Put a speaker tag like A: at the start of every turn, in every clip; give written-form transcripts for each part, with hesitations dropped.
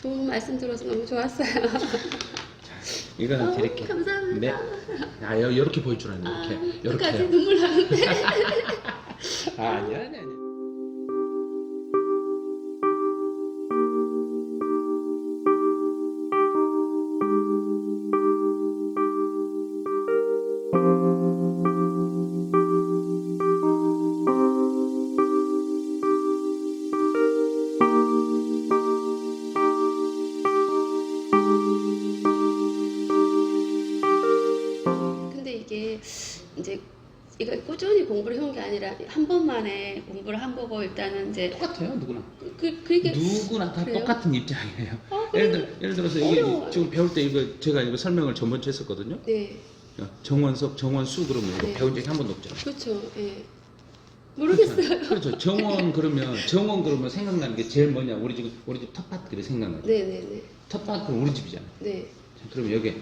A: 좋은 말씀 들어서 너무 좋았어요.
B: 이거는 드릴게요.
A: 감사합니다.
B: 네. 아, 이렇게 보일 줄 알았네. 이렇게.
A: 끝까지
B: 이렇게요.
A: 눈물 나는데.
B: 아, 아니야.
A: 근데 이게 이제 이거 꾸준히 공부를 해온 게 아니라 한 번만에 공부를 한 거고 일단은 이제
B: 똑같아요, 누구나.
A: 그게
B: 누구나 다
A: 그래요?
B: 똑같은 입장이에요.
A: 그래요?
B: 예를 들어서
A: 어려워요.
B: 이게 지금 배울 때 제가 이거 설명을 전번주 했었거든요.
A: 네,
B: 정원석, 정원수 그러면 이거
A: 네.
B: 배운 적이 한 번도 없잖아요.
A: 그렇죠. 예. 모르겠어요.
B: 그렇죠. 정원 그러면 생각나는 게 제일 뭐냐? 우리 집 텃밭들이 생각나죠.
A: 네네네.
B: 텃밭 그럼 우리 집이잖아요.
A: 네.
B: 자, 그럼 여기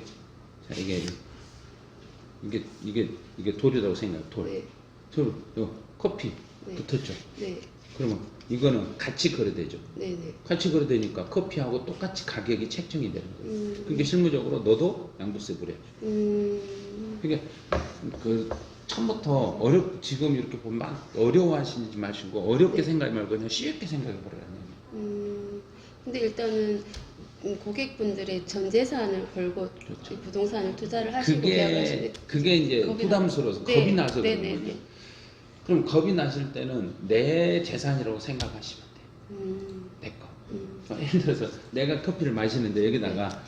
B: 자 이게 돌이라고 생각해요. 돌.
A: 네.
B: 요 커피
A: 네.
B: 붙었죠.
A: 네.
B: 그러면 이거는 같이 거래되죠.
A: 네네.
B: 같이 거래되니까 커피하고 똑같이 가격이 책정이 되는 거예요. 그러니까 실무적으로 너도 양도세 물어야죠. 그러니까 그 처음부터 지금 이렇게 보면 막 어려워하시지 마시고 어렵게
A: 네.
B: 생각하지 말고 그냥 쉽게 생각해 보라는
A: 근데 일단은 고객분들의 전 재산을 걸고
B: 그렇죠.
A: 이 부동산을 투자를 하시고 계약하시는
B: 그게 이제
A: 겁이
B: 부담스러워서
A: 네.
B: 겁이 나서 그런
A: 네네네.
B: 거죠. 그럼 겁이 나실 때는 내 재산이라고 생각하시면 돼요. 내 거. 예를 들어서 내가 커피를 마시는데 여기다가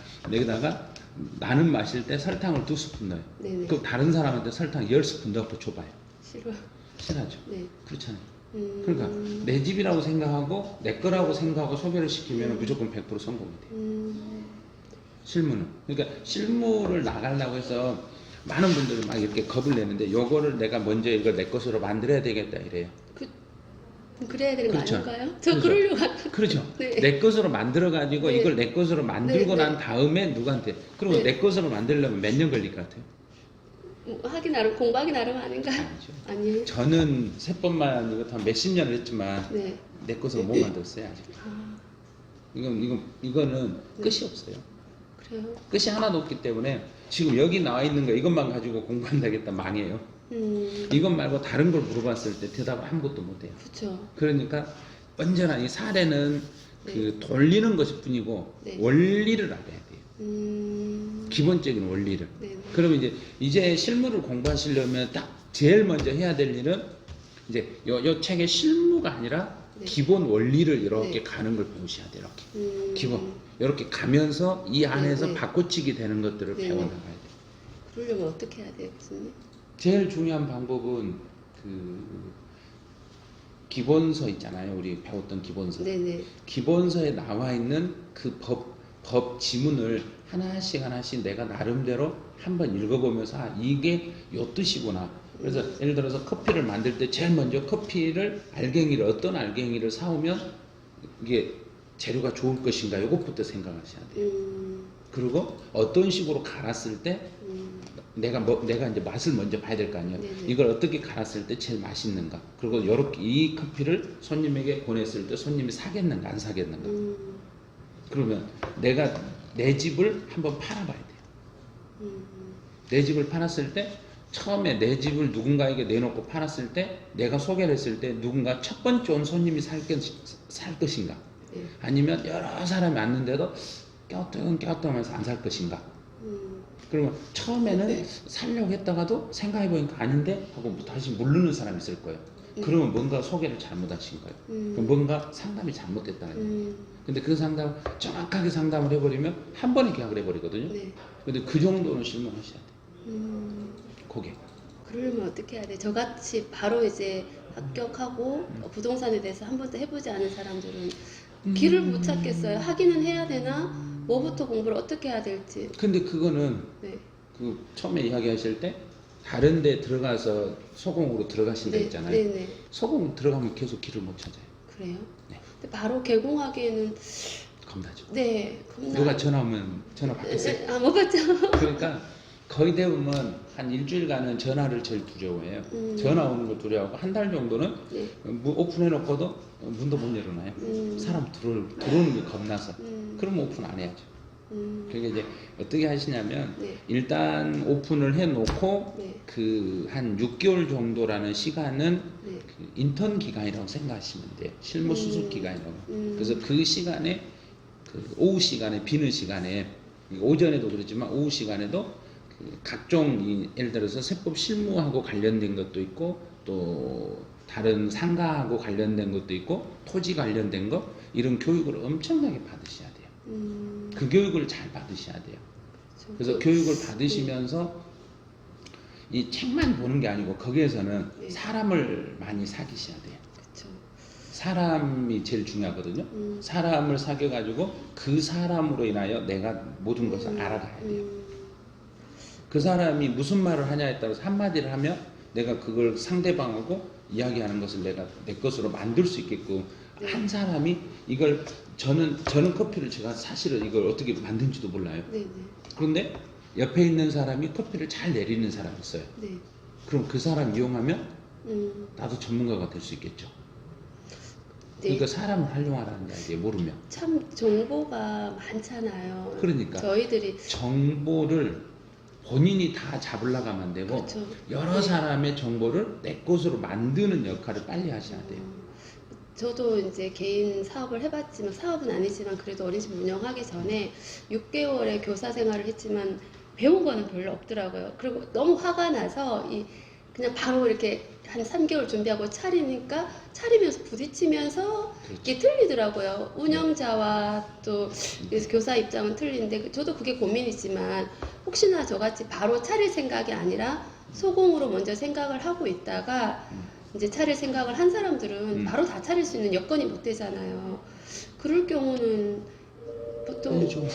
B: 나는 마실 때 설탕을 2스푼 넣어요.
A: 네네.
B: 그럼 다른 사람한테 설탕 10스푼 넣고 줘봐요.
A: 싫어.
B: 싫어하죠.
A: 네.
B: 그렇잖아요. 그러니까 내 집이라고 생각하고 내 거라고 생각하고 소개를 시키면 무조건 100% 성공이 돼요. 실무는. 그러니까 실무를 나가려고 해서 많은 분들이 막 이렇게 겁을 내는데 요거를 내가 먼저 이걸 내 것으로 만들어야 되겠다 이래요.
A: 그래야 되는 거
B: 그렇죠.
A: 아닌가요? 저
B: 그렇죠.
A: 그러려고 하-
B: 그렇죠.
A: 네.
B: 내 것으로 만들어 가지고
A: 네.
B: 이걸 내 것으로 만들고
A: 네,
B: 난
A: 네.
B: 다음에 누구한테 그러면
A: 네.
B: 내 것으로 만들려면 몇 년 걸릴 것 같아요?
A: 하기 나름 공부하기 나름 아닌가요?
B: 아니죠.
A: 아니에요.
B: 저는 세 번만 이거 한 몇십 년을 했지만
A: 네.
B: 내 것으로 못 만들었어요 아직.
A: 아,
B: 이거는 끝이 없어요.
A: 그래요.
B: 끝이 하나도 없기 때문에 지금 여기 나와 있는 거 이것만 가지고 공부한다겠다 망해요. 이것 말고 다른 걸 물어봤을 때 대답을 아무것도 못해요.
A: 그렇죠.
B: 그러니까 언제나 이 사례는
A: 네.
B: 그 돌리는 것일 뿐이고
A: 네.
B: 원리를 알아야 돼요. 기본적인 원리를.
A: 네.
B: 그러면 이제 실무를 공부하시려면 딱 제일 먼저 해야 될 일은 이제 요 책의 실무가 아니라
A: 네.
B: 기본 원리를 이렇게
A: 네.
B: 가는 걸 배우셔야 돼요. 이렇게. 기본 이렇게 가면서 이 안에서
A: 네.
B: 바꿔치기 되는 것들을
A: 네.
B: 배워나가야 돼요.
A: 그러려면 어떻게 해야 돼요, 교수님?
B: 제일 중요한 방법은 그 기본서 있잖아요. 우리 배웠던 기본서.
A: 네네.
B: 기본서에 나와 있는 그 법 지문을 하나씩 내가 나름대로 한번 읽어보면서 이게 요 뜻이구나. 그래서 예를 들어서 커피를 만들 때 제일 먼저 커피를 어떤 알갱이를 사오면 이게 재료가 좋을 것인가 이것부터 생각하셔야 돼요. 그리고 어떤 식으로 갈았을 때 내가 이제 맛을 먼저 봐야 될 거 아니에요.
A: 네네.
B: 이걸 어떻게 갈았을 때 제일 맛있는가. 그리고 이렇게 이 커피를 손님에게 보냈을 때 손님이 사겠는가 안 사겠는가. 그러면 내가 내 집을 한번 팔아봐야 돼요. 내 집을 팔았을 때 처음에 내 집을 누군가에게 내놓고 팔았을 때 내가 소개를 했을 때 누군가 첫 번째 온 손님이 살 것인가.
A: 네.
B: 아니면 여러 사람이 왔는데도 껴뚱하면서 안 살 것인가. 그러면 처음에는
A: 네.
B: 살려고 했다가도 생각해보니까 아닌데 하고 다시 모르는 사람이 있을 거예요. 그러면 뭔가 소개를 잘못하신 거예요. 그럼 뭔가 상담이 잘못됐다는 거예요. 근데 그 상담 정확하게 상담을 해버리면 한 번에 계약을 해버리거든요.
A: 네.
B: 근데 그 정도는 실무하셔야 돼요. 고객.
A: 그러려면 어떻게 해야 돼? 저같이 바로 이제 합격하고 부동산에 대해서 한 번도 해보지 않은 사람들은 길을 못 찾겠어요. 하기는 해야 되나? 뭐부터 공부를 어떻게 해야 될지.
B: 근데 그거는
A: 네.
B: 그 처음에 이야기하실 때 다른 데 들어가서 소공으로 들어가신다
A: 네.
B: 했잖아요.
A: 네네.
B: 소공 들어가면 계속 길을 못 찾아요.
A: 그래요?
B: 네.
A: 근데 바로 개공하기에는
B: 겁나죠.
A: 네. 겁나.
B: 누가 전화 오면 전화 받겠어요?
A: 못 받죠.
B: 그러니까 거의 대부분 한 일주일간은 전화를 제일 두려워해요. 전화 오는 걸 두려워하고 한 달 정도는
A: 네.
B: 오픈해놓고도 문도 못 열어놔요. 사람 들어오는 게 겁나서. 그러면 오픈 안 해야죠. 그게 이제 어떻게 하시냐면
A: 네.
B: 일단 오픈을 해놓고
A: 네.
B: 그 한 6개월 정도라는 시간은
A: 네.
B: 그 인턴 기간이라고 생각하시면 돼요. 실무 수습 기간이라고. 그래서 그 시간에 그 오후 시간에 비는 시간에 오전에도 그렇지만 오후 시간에도 그 각종 예를 들어서 세법 실무하고 관련된 것도 있고 또 다른 상가하고 관련된 것도 있고 토지 관련된 거 이런 교육을 엄청나게 받으셔야 돼요. 그 교육을 잘 받으셔야 돼요.
A: 그렇죠.
B: 그래서 교육을 받으시면서 이 책만 보는 게 아니고 거기에서는
A: 네.
B: 사람을 많이 사귀셔야 돼요.
A: 그렇죠.
B: 사람이 제일 중요하거든요. 사람을 사귀어가지고 그 사람으로 인하여 내가 모든 것을 알아가야 돼요. 그 사람이 무슨 말을 하냐에 따라서 한마디를 하면 내가 그걸 상대방하고 이야기하는 것을 내가 내 것으로 만들 수 있게끔
A: 네.
B: 한 사람이 이걸 저는 커피를 제가 사실은 이걸 어떻게 만든지도 몰라요.
A: 네네.
B: 그런데 옆에 있는 사람이 커피를 잘 내리는 사람이 있어요.
A: 네.
B: 그럼 그 사람 이용하면
A: 음.
B: 나도 전문가가 될 수 있겠죠.
A: 네.
B: 그러니까 사람을 활용하라는 게 이게 모르면.
A: 참 정보가 많잖아요.
B: 그러니까
A: 저희들이
B: 정보를 본인이 다 잡으려고 하면 안 되고
A: 그렇죠.
B: 여러 사람의 정보를 내 것으로 만드는 역할을 빨리 하셔야 돼요.
A: 저도 이제 개인 사업을 해봤지만 사업은 아니지만 그래도 어린이집 운영하기 전에 6개월의 교사 생활을 했지만 배운 거는 별로 없더라고요. 그리고 너무 화가 나서 그냥 바로 이렇게 한 3개월 준비하고 차리니까 차리면서 부딪히면서 이게 틀리더라고요. 운영자와 또 교사 입장은 틀린데 저도 그게 고민이지만 혹시나 저같이 바로 차릴 생각이 아니라 소공으로 먼저 생각을 하고 있다가 이제 차릴 생각을 한 사람들은 바로 다 차릴 수 있는 여건이 못 되잖아요. 그럴 경우는 보통
B: 알죠.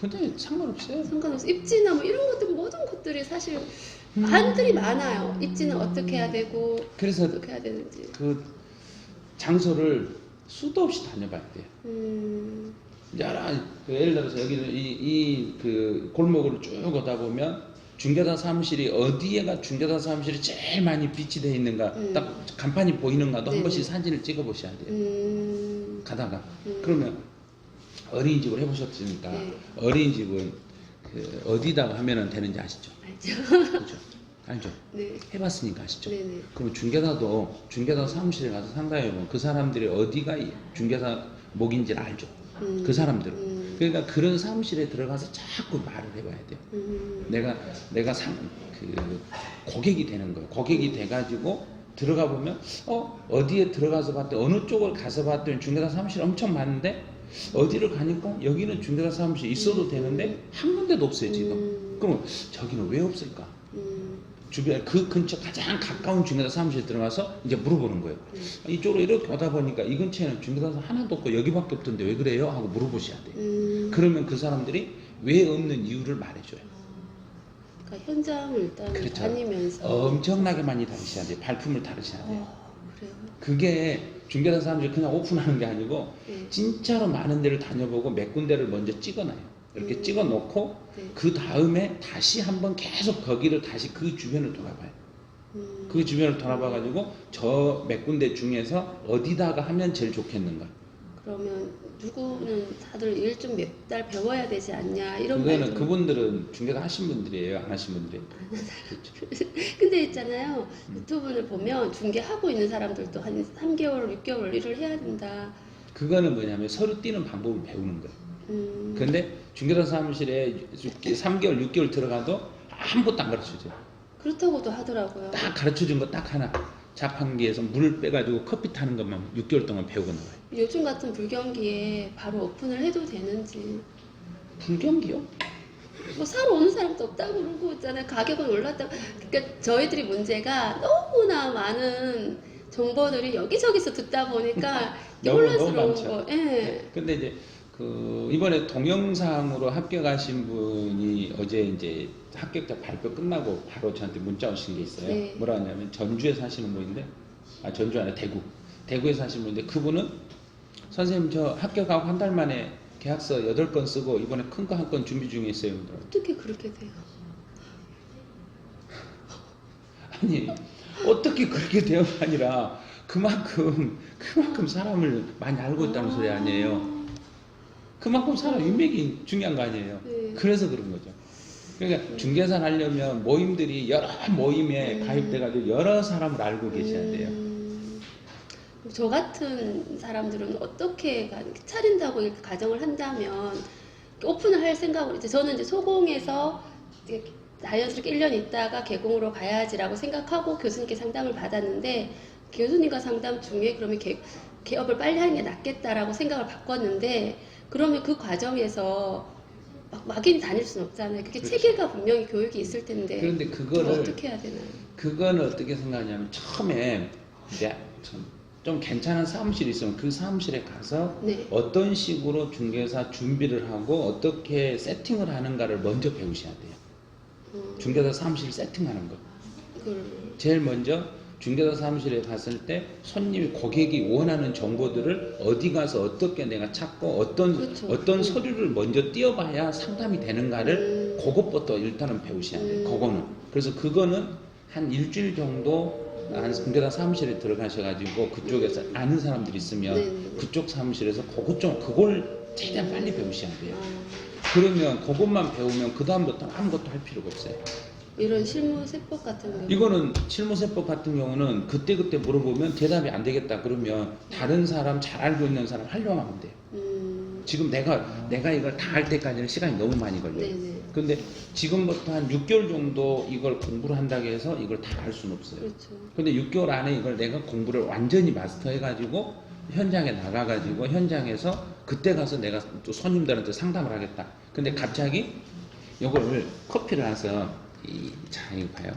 B: 근데 상관없어요.
A: 상관없어. 입지나 뭐 이런 것들 모든 것들이 사실 한들이 많아요. 입지는 어떻게 해야 되고
B: 그래서
A: 어떻게 해야 되는지.
B: 그 장소를 수도 없이 다녀봐야 돼요. 예를 들어서 여기는 그 골목으로 쭉 오다 보면 중개사 사무실이 어디에가 중개사 사무실이 제일 많이 빛이 돼 있는가 딱 간판이 보이는가도 한
A: 네네.
B: 번씩 사진을 찍어 보셔야 돼요. 가다가 그러면 어린이집을 해보셨으니까
A: 네.
B: 어린이집은 그 어디다가 하면은 되는지 아시죠?
A: 알죠?
B: 그렇죠? 알죠?
A: 네.
B: 해봤으니까 아시죠?
A: 네네.
B: 그럼 중개사 사무실에 가서 상담해보면 그 사람들이 어디가 중개사 목인지를 알죠. 그 사람들은. 그러니까 그런 사무실에 들어가서 자꾸 말을 해봐야 돼요. 내가 그 고객이 되는 거예요. 고객이 돼가지고 들어가 보면 어디에 들어가서 봤더니 어느 쪽을 가서 봤더니 중개사 사무실 엄청 많은데 어디를 가니까 여기는 중개사 사무실 있어도 되는데 한 군데도 없어요 지금. 그럼 저기는 왜 없을까? 주변 그 근처 가장 가까운 중개사 사무실 들어가서 이제 물어보는 거예요. 이쪽으로 이렇게 오다 보니까 이 근처에는 중개사 하나도 없고 여기밖에 없던데 왜 그래요? 하고 물어보셔야 돼요. 그러면 그 사람들이 왜 없는 이유를 말해줘요.
A: 그러니까 현장을 일단
B: 그렇죠.
A: 다니면서
B: 엄청나게 많이 다니셔야 돼요. 발품을 다루셔야 돼요.
A: 그래요.
B: 그게 중개사 사무실 그냥 오픈하는 게 아니고
A: 네.
B: 진짜로 많은 데를 다녀보고 몇 군데를 먼저 찍어놔요. 이렇게 찍어 놓고
A: 네.
B: 그 다음에 다시 한번 계속 거기를 다시 그 주변을 돌아봐요. 그 주변을 돌아봐 가지고 저 몇 군데 중에서 어디다가 하면 제일 좋겠는가.
A: 그러면 누구는 다들 일 좀 몇 달 배워야 되지 않냐 이런
B: 그거는
A: 말도.
B: 그분들은 중개사 하신 분들이에요, 안 하신 분들이.
A: 근데 있잖아요. 유튜브를 보면 중개하고 있는 사람들도 한 3개월, 6개월 일을 해야 된다.
B: 그거는 뭐냐면 서로 뛰는 방법을 배우는 거예요. 근데 중개사 사무실에 3개월, 6개월 들어가도 아무것도 안 가르쳐줘요.
A: 그렇다고도 하더라고요.
B: 딱 가르쳐준 거 딱 하나. 자판기에서 물을 빼가지고 커피 타는 것만 6개월 동안 배우고 나와요.
A: 요즘 같은 불경기에 바로 오픈을 해도 되는지.
B: 불경기요?
A: 뭐 사러 오는 사람도 없다고 그러고 있잖아요. 가격은 올랐다고. 그러니까 저희들이 문제가 너무나 많은 정보들이 여기저기서 듣다 보니까
B: 너무
A: 혼란스러운
B: 많죠.
A: 거. 예.
B: 네. 근데 이제 그 이번에 동영상으로 합격하신 분이 어제 이제 합격자 발표 끝나고 바로 저한테 문자 오신 게 있어요.
A: 네.
B: 뭐라 하냐면 전주에 사시는 분인데, 전주 아니라 대구에 사시는 분인데 그분은 선생님 저 합격하고 한 달 만에 계약서 8건 쓰고 이번에 큰 거 한 건 준비 중에 있어요.
A: 어떻게 그렇게 돼요?
B: 아니 어떻게 그렇게 되어가 아니라 그만큼 사람을 많이 알고 있다는 소리 아니에요. 그만큼 사람 인맥이 중요한 거 아니에요.
A: 네.
B: 그래서 그런 거죠. 그러니까 중개사 하려면 모임들이 여러 모임에 가입돼가지고 여러 사람을 알고 계셔야 돼요.
A: 저 같은 사람들은 어떻게 차린다고 이렇게 가정을 한다면 오픈을 할 생각으로 이제 저는 이제 소공에서 이제 자연스럽게 1년 있다가 개공으로 가야지라고 생각하고 교수님께 상담을 받았는데 교수님과 상담 중에 그러면 개업을 빨리 하는 게 낫겠다라고 생각을 바꿨는데 그러면 그 과정에서 막 막인 다닐 수는 없잖아요. 그게
B: 그렇죠.
A: 체계가 분명히 교육이 있을 텐데
B: 그런데 그거를
A: 어떻게 해야 되나요?
B: 그거는 어떻게 생각하냐면 처음에 이제 좀 괜찮은 사무실이 있으면 그 사무실에 가서
A: 네.
B: 어떤 식으로 중개사 준비를 하고 어떻게 세팅을 하는가를 먼저 배우셔야 돼요. 중개사 사무실 세팅하는 거.
A: 그걸
B: 제일 먼저 중개사 사무실에 갔을 때 손님이 고객이 원하는 정보들을 어디 가서 어떻게 내가 찾고
A: 그렇죠.
B: 어떤 서류를 먼저 띄워봐야 상담이 되는가를 그것부터 일단은 배우셔야 돼요. 그거는. 그래서 그거는 한 일주일 정도 한 중개사 사무실에 들어가셔가지고 그쪽에서 아는 사람들이 있으면
A: 네네.
B: 그쪽 사무실에서 그걸 최대한 빨리 배우셔야 돼요.
A: 아,
B: 그러면 그것만 배우면 그 다음부터는 아무것도 할 필요가 없어요.
A: 이런 실무세법 같은 경우
B: 이거는 실무세법 같은 경우는 그때그때 물어보면 대답이 안 되겠다 그러면 다른 사람 잘 알고 있는 사람 활용하면 돼요. 지금 내가 이걸 다 할 때까지는 시간이 너무 많이 걸려요.
A: 네네.
B: 근데 지금부터 한 6개월 정도 이걸 공부를 한다고 해서 이걸 다 할 수는 없어요.
A: 그렇죠.
B: 근데 6개월 안에 이걸 내가 공부를 완전히 마스터해가지고 현장에 나가가지고 현장에서 그때 가서 내가 또 손님들한테 상담을 하겠다. 근데 갑자기 이걸 커피를 해서 자 이거 봐요.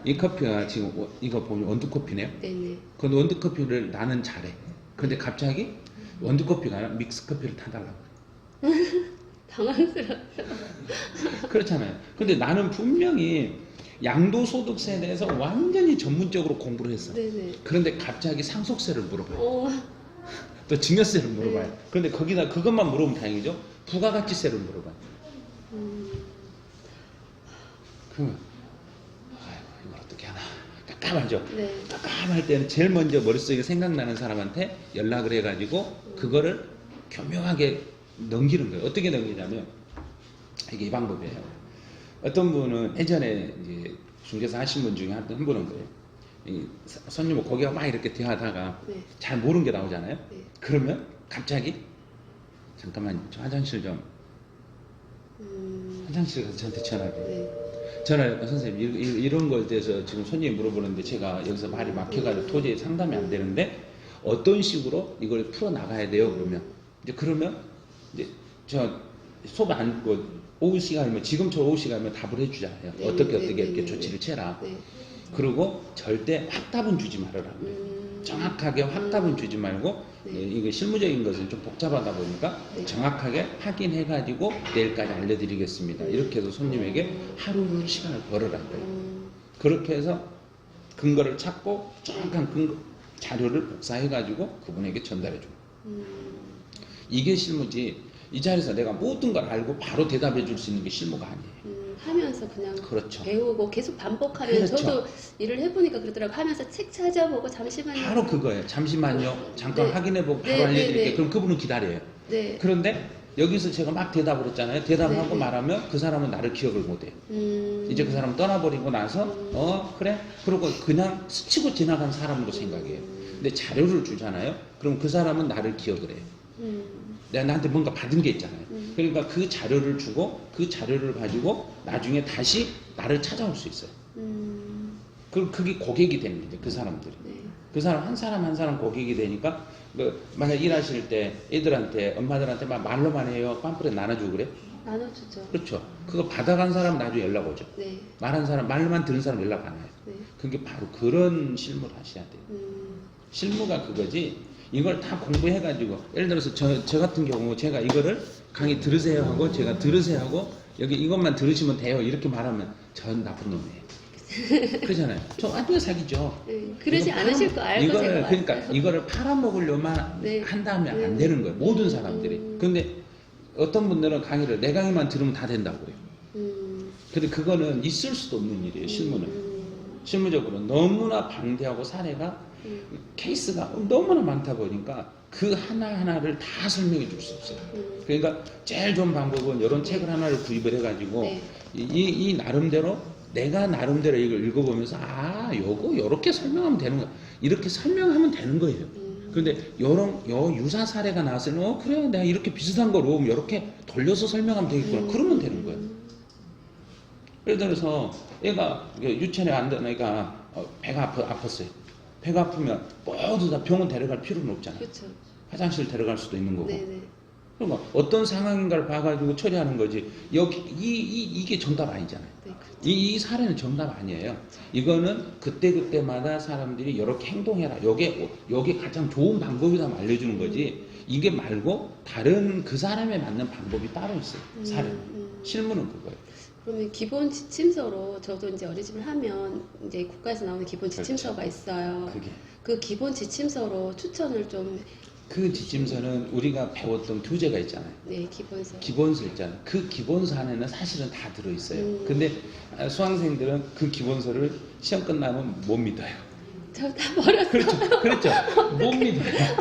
B: 이 커피가 지금 이거 보면 원두커피네요.
A: 네네.
B: 그 원두커피를 나는 잘해. 근데 갑자기 원두커피가 아니라 믹스커피를 타달라고.
A: 당황스러워.
B: 그렇잖아요. 근데 나는 분명히 양도소득세에 대해서 완전히 전문적으로 공부를 했어.
A: 네네.
B: 그런데 갑자기 상속세를 물어봐요.
A: 어,
B: 또 증여세를 물어봐요.
A: 네.
B: 그런데 거기다 그것만 물어보면 다행이죠. 부가가치세를 물어봐요. 그러면 아이고 이걸 어떻게 하나 깜깜하죠.
A: 네.
B: 깜깜할 때는 제일 먼저 머릿속에 생각나는 사람한테 연락을 해가지고 그거를 교묘하게 넘기는 거예요. 어떻게 넘기냐면 이게 이 방법이에요. 어떤 분은 예전에 이제 중개사 하신 분 중에 한 분은 그래요. 이 손님을 고객과 막 이렇게 대화하다가
A: 네.
B: 잘 모르는 게 나오잖아요.
A: 네.
B: 그러면 갑자기 잠깐만 저 화장실 좀 화장실 가서 저한테 전화해요.
A: 네.
B: 전화해서 선생님 이런 거에 대해서 지금 손님이 물어보는데 제가 여기서 말이 막혀가지고 도저히 상담이 안 되는데 어떤 식으로 이걸 풀어 나가야 돼요. 그러면 이제 저 수업 안 오후 시간이면 지금처럼 오후 시간이면 답을 해주잖아요.
A: 네,
B: 어떻게
A: 네,
B: 이렇게
A: 네,
B: 조치를 취해라.
A: 네.
B: 그리고 절대 확답은 주지 말아라. 정확하게 확답은 주지 말고
A: 네.
B: 이게 실무적인 것은 좀 복잡하다 보니까
A: 네.
B: 정확하게 확인해가지고 내일까지 알려드리겠습니다. 이렇게 해서 손님에게 하루를 시간을 벌어라. 그렇게 해서 근거를 찾고 정확한 근거 자료를 복사해가지고 그분에게 전달해줘. 이게 실무지. 이 자리에서 내가 모든 걸 알고 바로 대답해 줄 수 있는 게 실무가 아니에요.
A: 하면서 그냥
B: 그렇죠.
A: 배우고 계속 반복하면
B: 그렇죠.
A: 저도 일을 해보니까 그러더라고요. 하면서 책 찾아보고 잠시만요.
B: 바로 그거예요. 잠시만요. 잠깐
A: 네.
B: 확인해보고 바로
A: 네,
B: 알려드릴게요.
A: 네, 네.
B: 그럼 그분은 기다려요.
A: 네.
B: 그런데 여기서 제가 막 대답을 했잖아요. 대답을
A: 네,
B: 하고
A: 네.
B: 말하면 그 사람은 나를 기억을 못해요. 이제 그 사람은 떠나버리고 나서 그래? 그러고 그냥 스치고 지나간 사람으로 생각해요. 근데 자료를 주잖아요. 그럼 그 사람은 나를 기억을 해요. 내가 나한테 뭔가 받은 게 있잖아요. 그러니까 그 자료를 주고 그 자료를 가지고 나중에 다시 나를 찾아올 수 있어요. 그게 고객이 되는 거죠. 그 사람들이.
A: 네.
B: 그 사람 한 사람 고객이 되니까 만약 일하실 때 애들한테 엄마들한테 막 말로만 해요. 팜플렛 나눠주고 그래?
A: 나눠주죠.
B: 그렇죠. 그거 받아간 사람 나중에 연락 오죠.
A: 네.
B: 말한 사람 말로만 들은 사람 연락 안 와요.
A: 네.
B: 그게 바로 그런 실무를 하셔야 돼요. 실무가 그거지. 이걸 다 공부해가지고 예를 들어서 저 같은 경우 제가 이거를 강의 들으세요 하고 제가 들으세요 하고 여기 이것만 들으시면 돼요 이렇게 말하면 전 나쁜 놈이에요. 그러잖아요. 저 완전 사기죠.
A: 네. 그러지
B: 이거
A: 않으실 거 알고
B: 이거를
A: 제가
B: 그러니까
A: 왔어요.
B: 이거를 팔아먹으려만
A: 네.
B: 한다면
A: 네.
B: 안 되는 거예요. 모든 사람들이. 근데 어떤 분들은 강의를 내 강의만 들으면 다 된다고 그래요. 근데 그거는 있을 수도 없는 일이에요. 실무는. 실무적으로 너무나 방대하고 사례가 케이스가 너무나 많다 보니까 그 하나하나를 다 설명해 줄 수 없어요. 그러니까 제일 좋은 방법은 이런 책을 하나를 구입을 해가지고
A: 네.
B: 이 나름대로 내가 나름대로 이걸 읽어보면서 아 요거 요렇게 설명하면 되는 거야. 이렇게 설명하면 되는 거예요. 그런데 요 유사 사례가 나왔을 때 그래 내가 이렇게 비슷한 거로 이렇게 돌려서 설명하면 되겠구나. 그러면 되는 거예요. 예를 들어서 얘가 유치원에 간다는 애가 배가 아팠어요. 배가 아프면 모두 다 병원 데려갈 필요는 없잖아요.
A: 그렇죠.
B: 화장실 데려갈 수도 있는 거고.
A: 네네.
B: 그러면 어떤 상황인가를 봐가지고 처리하는 거지. 여기 이게 정답 아니잖아요.
A: 네, 그렇죠.
B: 이 사례는 정답 아니에요. 이거는 그때그때마다 사람들이 이렇게 행동해라. 요게 가장 좋은 방법이다 알려주는 거지. 이게 말고 다른 그 사람에 맞는 방법이 따로 있어요. 사례. 실무는 그거예요.
A: 그러면 기본 지침서로 저도 이제 어린이집을 하면 이제 국가에서 나오는 기본 지침서가 있어요.
B: 그게.
A: 그 기본 지침서로 추천을 좀
B: 그 지침서는 우리가 배웠던 교재가 있잖아요.
A: 네, 기본서.
B: 기본서 있잖아요. 그 기본서 안에는 사실은 다 들어있어요. 근데 수강생들은 그 기본서를 시험 끝나면 못 믿어요.
A: 저 다 버렸어요.
B: 그렇죠. 못 믿어요.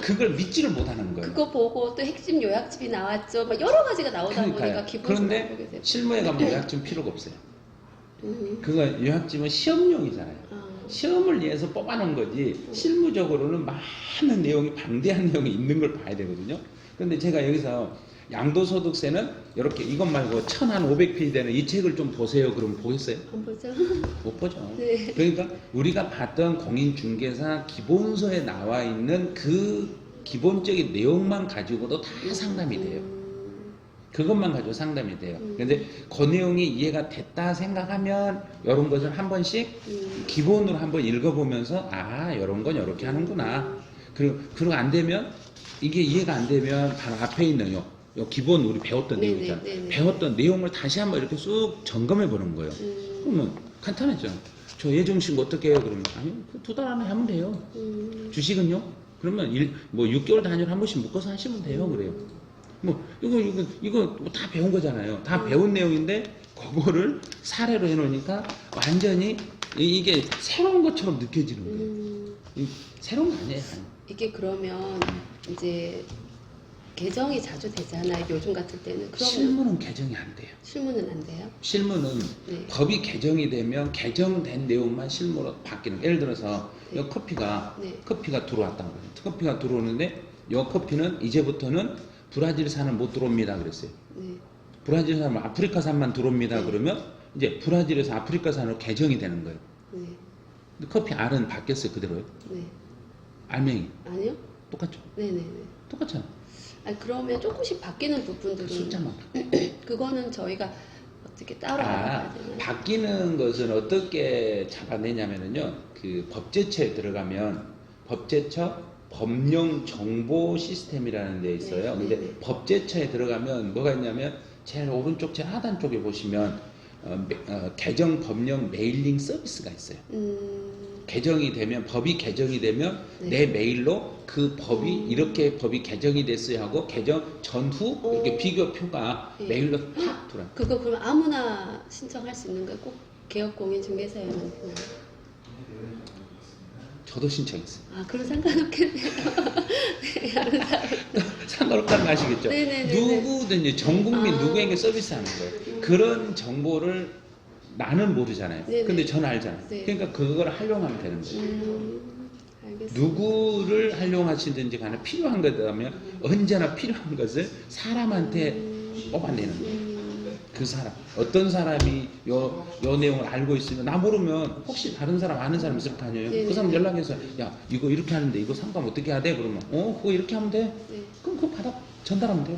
B: 그걸 믿지를 못하는 거예요.
A: 그거 보고 또 핵심 요약집이 나왔죠. 막 여러 가지가 나오다
B: 그러니까요.
A: 보니까 기본서 보게
B: 그런데
A: 돼요.
B: 실무에 가면 요약집 필요가 없어요. 그거 요약집은 시험용이잖아요. 시험을 위해서 뽑아놓은 거지 실무적으로는 많은 내용이 방대한 내용이 있는 걸 봐야 되거든요. 그런데 제가 여기서 양도소득세는 이렇게 이것 말고 1500페이지 되는 이 책을 좀 보세요. 그러면 보겠어요?
A: 안 보죠?
B: 못 보죠.
A: 네.
B: 그러니까 우리가 봤던 공인중개사 기본서에 나와 있는 그 기본적인 내용만 가지고도 다 상담이 돼요. 그것만 가지고 상담이 돼요. 그런데 그 내용이 이해가 됐다 생각하면 이런 것을 한 번씩 기본으로 한번 읽어보면서 아 이런 건 이렇게 하는구나. 그리고 안 되면 이게 이해가 안 되면 바로 앞에 있는 요 기본 우리 배웠던
A: 네네,
B: 내용 있잖아요.
A: 네네.
B: 배웠던 내용을 다시 한번 이렇게 쑥 점검해 보는 거예요. 그러면 간단하죠. 저 예정신고 어떻게 해요? 그러면 아니 2달 안에 하면 돼요. 주식은요? 그러면 6개월 단위로 한 번씩 묶어서 하시면 돼요. 그래요. 이거 다 배운 거잖아요. 다 배운 내용인데 그거를 사례로 해놓으니까 완전히 이게 새로운 것처럼 느껴지는 거예요. 새로운 거 아니에요.
A: 이게 그러면 이제 개정이 자주 되잖아요. 요즘 같을 때는. 그러면
B: 실무는 개정이 안 돼요.
A: 실무는 안 돼요?
B: 실무는
A: 네.
B: 법이 개정이 되면 개정된 내용만 실무로 바뀌는 거예요. 예를 들어서
A: 네.
B: 이 커피가
A: 네.
B: 들어왔단 거예요. 커피가 들어오는데 이 커피는 이제부터는 브라질산은 못 들어옵니다 그랬어요.
A: 네.
B: 브라질산은 아프리카산만 들어옵니다
A: 네.
B: 그러면 이제 브라질에서 아프리카산으로 개정이 되는 거예요.
A: 네.
B: 근데 커피 알은 바뀌었어요 그대로요.
A: 네.
B: 알맹이
A: 아니요?
B: 똑같죠.
A: 네네네.
B: 똑같잖아.
A: 아니, 그러면 조금씩 바뀌는 부분들은
B: 숫자만.
A: 그거는 저희가 어떻게 따로 알아봐야 되나요?
B: 바뀌는 것은 어떻게 잡아내냐면요. 그 법제처에 들어가면 법제처 법령 정보 시스템이라는 데 있어요.
A: 네,
B: 근데
A: 네.
B: 법제처에 들어가면 뭐가 있냐면 제일 오른쪽 제일 하단 쪽에 보시면 개정 법령 메일링 서비스가 있어요. 개정이 되면 법이 개정이 되면
A: 네.
B: 내 메일로 그 법이 이렇게 법이 개정이 됐어요 하고 개정 전후 이렇게 비교표가
A: 네.
B: 메일로 탁 들어요.
A: 그거 그럼 아무나 신청할 수 있는 거예요? 꼭 개업공인중개사에만 되나요?
B: 저도 신청했어요.
A: 아, 그럼 상관없겠네요. 네, 다른 사람.
B: 상관없다는 거 아시겠죠?
A: 네네네네.
B: 누구든지 전 국민
A: 아.
B: 누구에게 서비스하는 거예요. 그런 정보를 나는 모르잖아요.
A: 네네.
B: 근데 저는 알잖아요.
A: 네.
B: 그러니까 그걸 활용하면 되는 거예요.
A: 알겠습니다.
B: 누구를 활용하시든지 간에 필요한 거라면 언제나 필요한 것을 사람한테 뽑아내는 거예요. 그 사람 어떤 사람이 요 내용을 알고 있으면 나 모르면 혹시 다른 사람 아는 사람 있을 거 아니에요.
A: 네네.
B: 그 사람 연락해서 야 이거 이렇게 하는데 이거 상담 어떻게 해야 돼? 그러면 그거 이렇게 하면 돼.
A: 네.
B: 그럼 그거 받아 전달하면 돼요.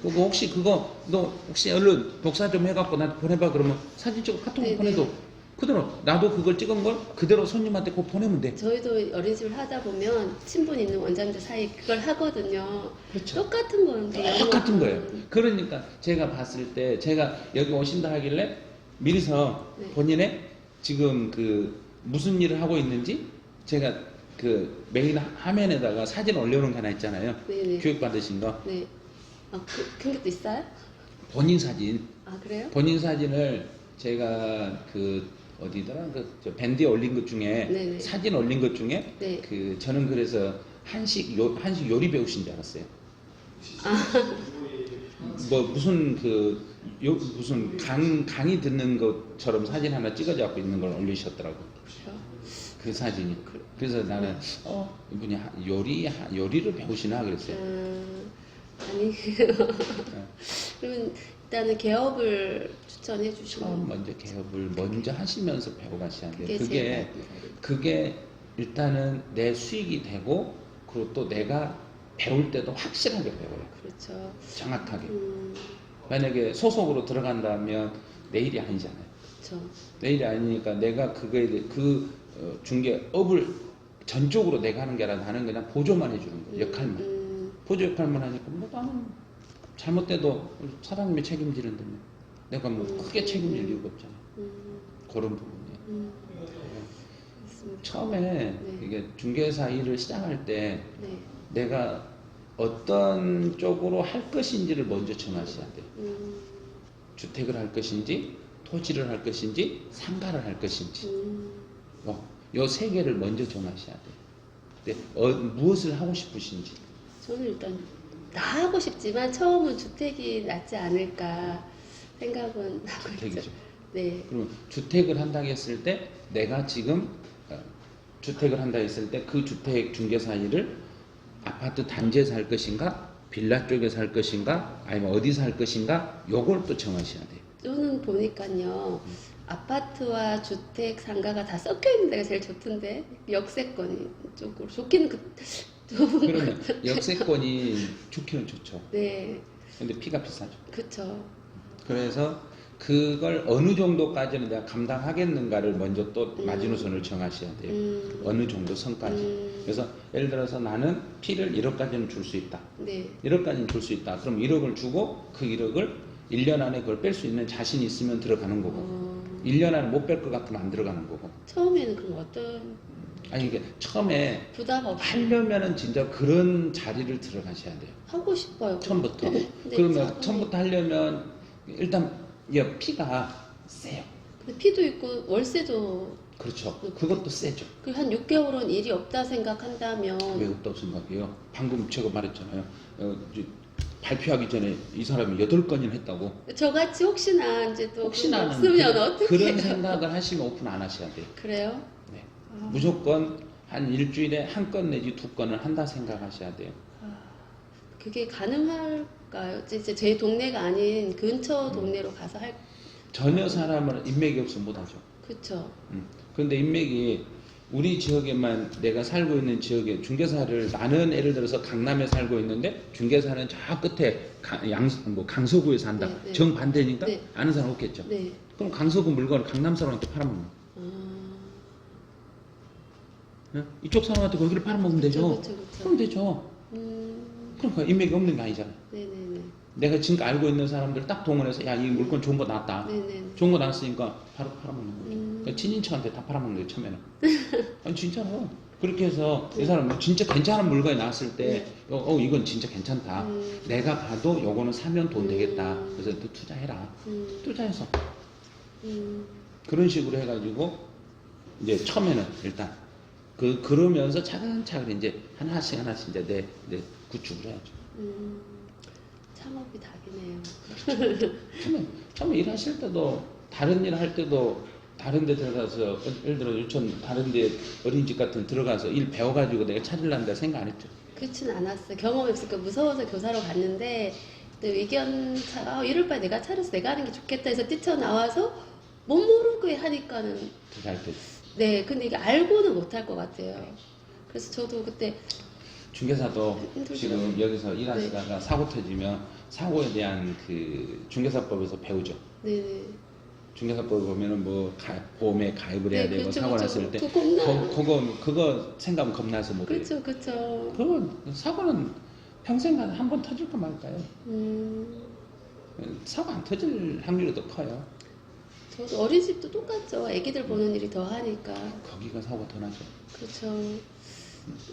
B: 그거 혹시 그거 너 혹시 얼른 복사 좀 해갖고 나한테 보내봐 그러면 사진 찍어 카톡
A: 네네.
B: 보내도 그대로 나도 그걸 찍은 걸 그대로 손님한테 꼭 보내면 돼.
A: 저희도 어린이집을 하다 보면 친분 있는 원장들 사이 그걸 하거든요.
B: 그렇죠.
A: 똑같은 건데.
B: 똑같은 거예요. 그러니까 제가 봤을 때 제가 여기 오신다 하길래 미리서
A: 네.
B: 본인의 지금 그 무슨 일을 하고 있는지 제가 그 메일 화면에다가 사진 올려놓은 거 하나 있잖아요.
A: 네네.
B: 교육 받으신 거
A: 네. 아, 그런 것도 있어요?
B: 본인 사진
A: 아, 그래요?
B: 본인 사진을 제가 그 어디더라 저 밴드에 올린 것 중에
A: 네네.
B: 사진 올린 것 중에
A: 네.
B: 그 저는 그래서 한식 요리 배우신 줄 알았어요. 뭐 무슨 무슨 강의 듣는 것처럼 사진 하나 찍어져 갖고 있는 걸 올리셨더라고.
A: 그래요?
B: 그 사진이. 그래서 나는 이분이 요리를 배우시나 그랬어요.
A: 아니 그러면 일단은 개업을 추천해
B: 처음
A: 주시면
B: 먼저 개업을 먼저 하시면서 배워가셔야 돼요.
A: 그게
B: 그게
A: 제일
B: 그게 일단은 내 수익이 되고 그리고 또 내가 배울 때도 확실하게 배워요.
A: 그렇죠.
B: 정확하게. 만약에 소속으로 들어간다면 내 일이 아니잖아요.
A: 그렇죠.
B: 내 일이 아니니까 내가 그거에 대해 중개업을 전적으로 내가 하는 게 아니라 나는 그냥 보조만 해주는 거예요. 역할만. 보조 역할만 하니까 뭐 나는 잘못돼도 사장님이 책임지는데 내가 뭐 크게 책임질 이유가 없잖아요. 그런 부분이에요.
A: 맞습니다.
B: 처음에
A: 네.
B: 이게 중개사 일을 시작할 때
A: 네.
B: 내가 어떤 쪽으로 할 것인지를 먼저 정하셔야 돼요. 주택을 할 것인지 토지를 할 것인지 상가를 할 것인지 요 세 개를 먼저 정하셔야 돼요. 근데 무엇을 하고 싶으신지.
A: 저는 일단 다 하고 싶지만 처음은 주택이 낫지 않을까 생각은 하고 있죠.
B: 주택이죠.
A: 네.
B: 그러면 주택을 한다고 했을 때 내가 지금 주택을 한다 했을 때 그 주택 중개사 일을 아파트 단지에서 할 것인가 빌라 쪽에서 할 것인가 아니면 어디서 할 것인가 요걸 또 정하셔야 돼요.
A: 저는 보니까요 아파트와 주택 상가가 다 섞여 있는 데가 제일 좋던데 역세권 쪽으로 좋기는
B: 그러면 역세권이 좋기는 좋죠.
A: 네.
B: 근데 피가 비싸죠.
A: 그렇죠.
B: 그래서 그걸 어느 정도까지는 내가 감당하겠는가를 먼저 또 마지노선을 정하셔야 돼요. 어느 정도 선까지. 그래서 예를 들어서 나는 피를 1억까지는 줄 수 있다.
A: 네.
B: 1억까지는 줄 수 있다. 그럼 1억을 주고 그 1억을 1년 안에 그걸 뺄 수 있는 자신이 있으면 들어가는 거고 1년 안에 못 뺄 것 같으면 안 들어가는 거고.
A: 처음에는 그럼 어떤
B: 아니 이게 처음에
A: 부담 없이
B: 하려면은 진짜 그런 자리를 들어가셔야 돼요.
A: 하고 싶어요.
B: 처음부터.
A: 네,
B: 그러면 처음부터 하려면 일단 피가 세요.
A: 근데 피도 있고 월세도
B: 그렇죠. 그것도 세죠.
A: 한 6개월은 일이 없다 생각한다면
B: 왜 없다고 생각해요? 방금 제가 말했잖아요. 이제 발표하기 전에 이 사람이 8건이나 했다고.
A: 저같이 혹시나 이제 또
B: 혹시나
A: 없으면 어떻게
B: 그런 생각을 하시면 오픈 안 하셔야 돼요.
A: 그래요?
B: 네. 무조건 한 일주일에 1건 내지 2건을 한다 생각하셔야 돼요.
A: 그게 가능할까요? 이제 제 동네가 아닌 근처 동네로 가서 할
B: 전혀 사람은 인맥이 없으면 못하죠.
A: 그쵸.
B: 그런데 인맥이 우리 지역에만 내가 살고 있는 지역에 중개사를 나는 예를 들어서 강남에 살고 있는데 중개사는 저 끝에 강서구에 산다.
A: 네, 네.
B: 정반대니까
A: 네.
B: 아는 사람 없겠죠.
A: 네.
B: 그럼 강서구 물건을 강남 사람한테 팔아먹는 거예요. 이쪽 사람한테 거기를 팔아먹으면 되죠.
A: 그쵸.
B: 그럼 되죠. 그러니까 인맥이 없는 게 아니잖아요.
A: 네네네.
B: 내가 지금 알고 있는 사람들 딱 동원해서 야 이 물건 좋은 거 나왔다.
A: 네네네.
B: 좋은 거 나왔으니까 바로 팔아먹는 거죠. 그러니까 친인척한테 다 팔아먹는 거예요 처음에는. 아니 진짜로. 그렇게 해서 이 사람은 진짜 괜찮은 물건이 나왔을 때 이건 진짜 괜찮다. 내가 봐도 요거는 사면 돈 되겠다. 그래서 또 투자해라. 투자해서 그런 식으로 해가지고 이제 처음에는 일단 그러면서 차근차근 이제 하나씩 이제 내 구축을 해야죠.
A: 창업이 답이네요.
B: 처음에 일하실 때도 다른 일 할 때도 다른 데 들어가서 예를 들어 유치원 다른 데 어린이집 같은 데 들어가서 일 배워가지고 내가 차리려는데 생각 안 했죠.
A: 그렇진 않았어요. 경험이 없으니까 무서워서 교사로 갔는데 또 의견차가 이럴 바에 내가 차려서 내가 하는 게 좋겠다 해서 뛰쳐나와서 못 모르고 하니까는
B: 잘 때.
A: 네, 근데 이게 알고는 못할 것 같아요. 그래서 저도 그때
B: 중개사도
A: 힘들죠.
B: 지금 여기서 일하시다가 사고 터지면 사고에 대한 그 중개사법에서 배우죠.
A: 네네.
B: 중개사법 보면은 뭐 보험에 가입을 해야
A: 네,
B: 되고
A: 그쵸,
B: 사고
A: 그쵸.
B: 났을 때
A: 그거 겁나.
B: 그거 생각하면 겁나서 못 해요.
A: 그쵸.
B: 그건 사고는 평생간 한 번 터질까 말까요? 사고 안 터질 확률이 더 커요.
A: 저도 어린이집도 똑같죠. 애기들 보는 일이 더 하니까.
B: 거기가 사고 더 나죠.
A: 그렇죠.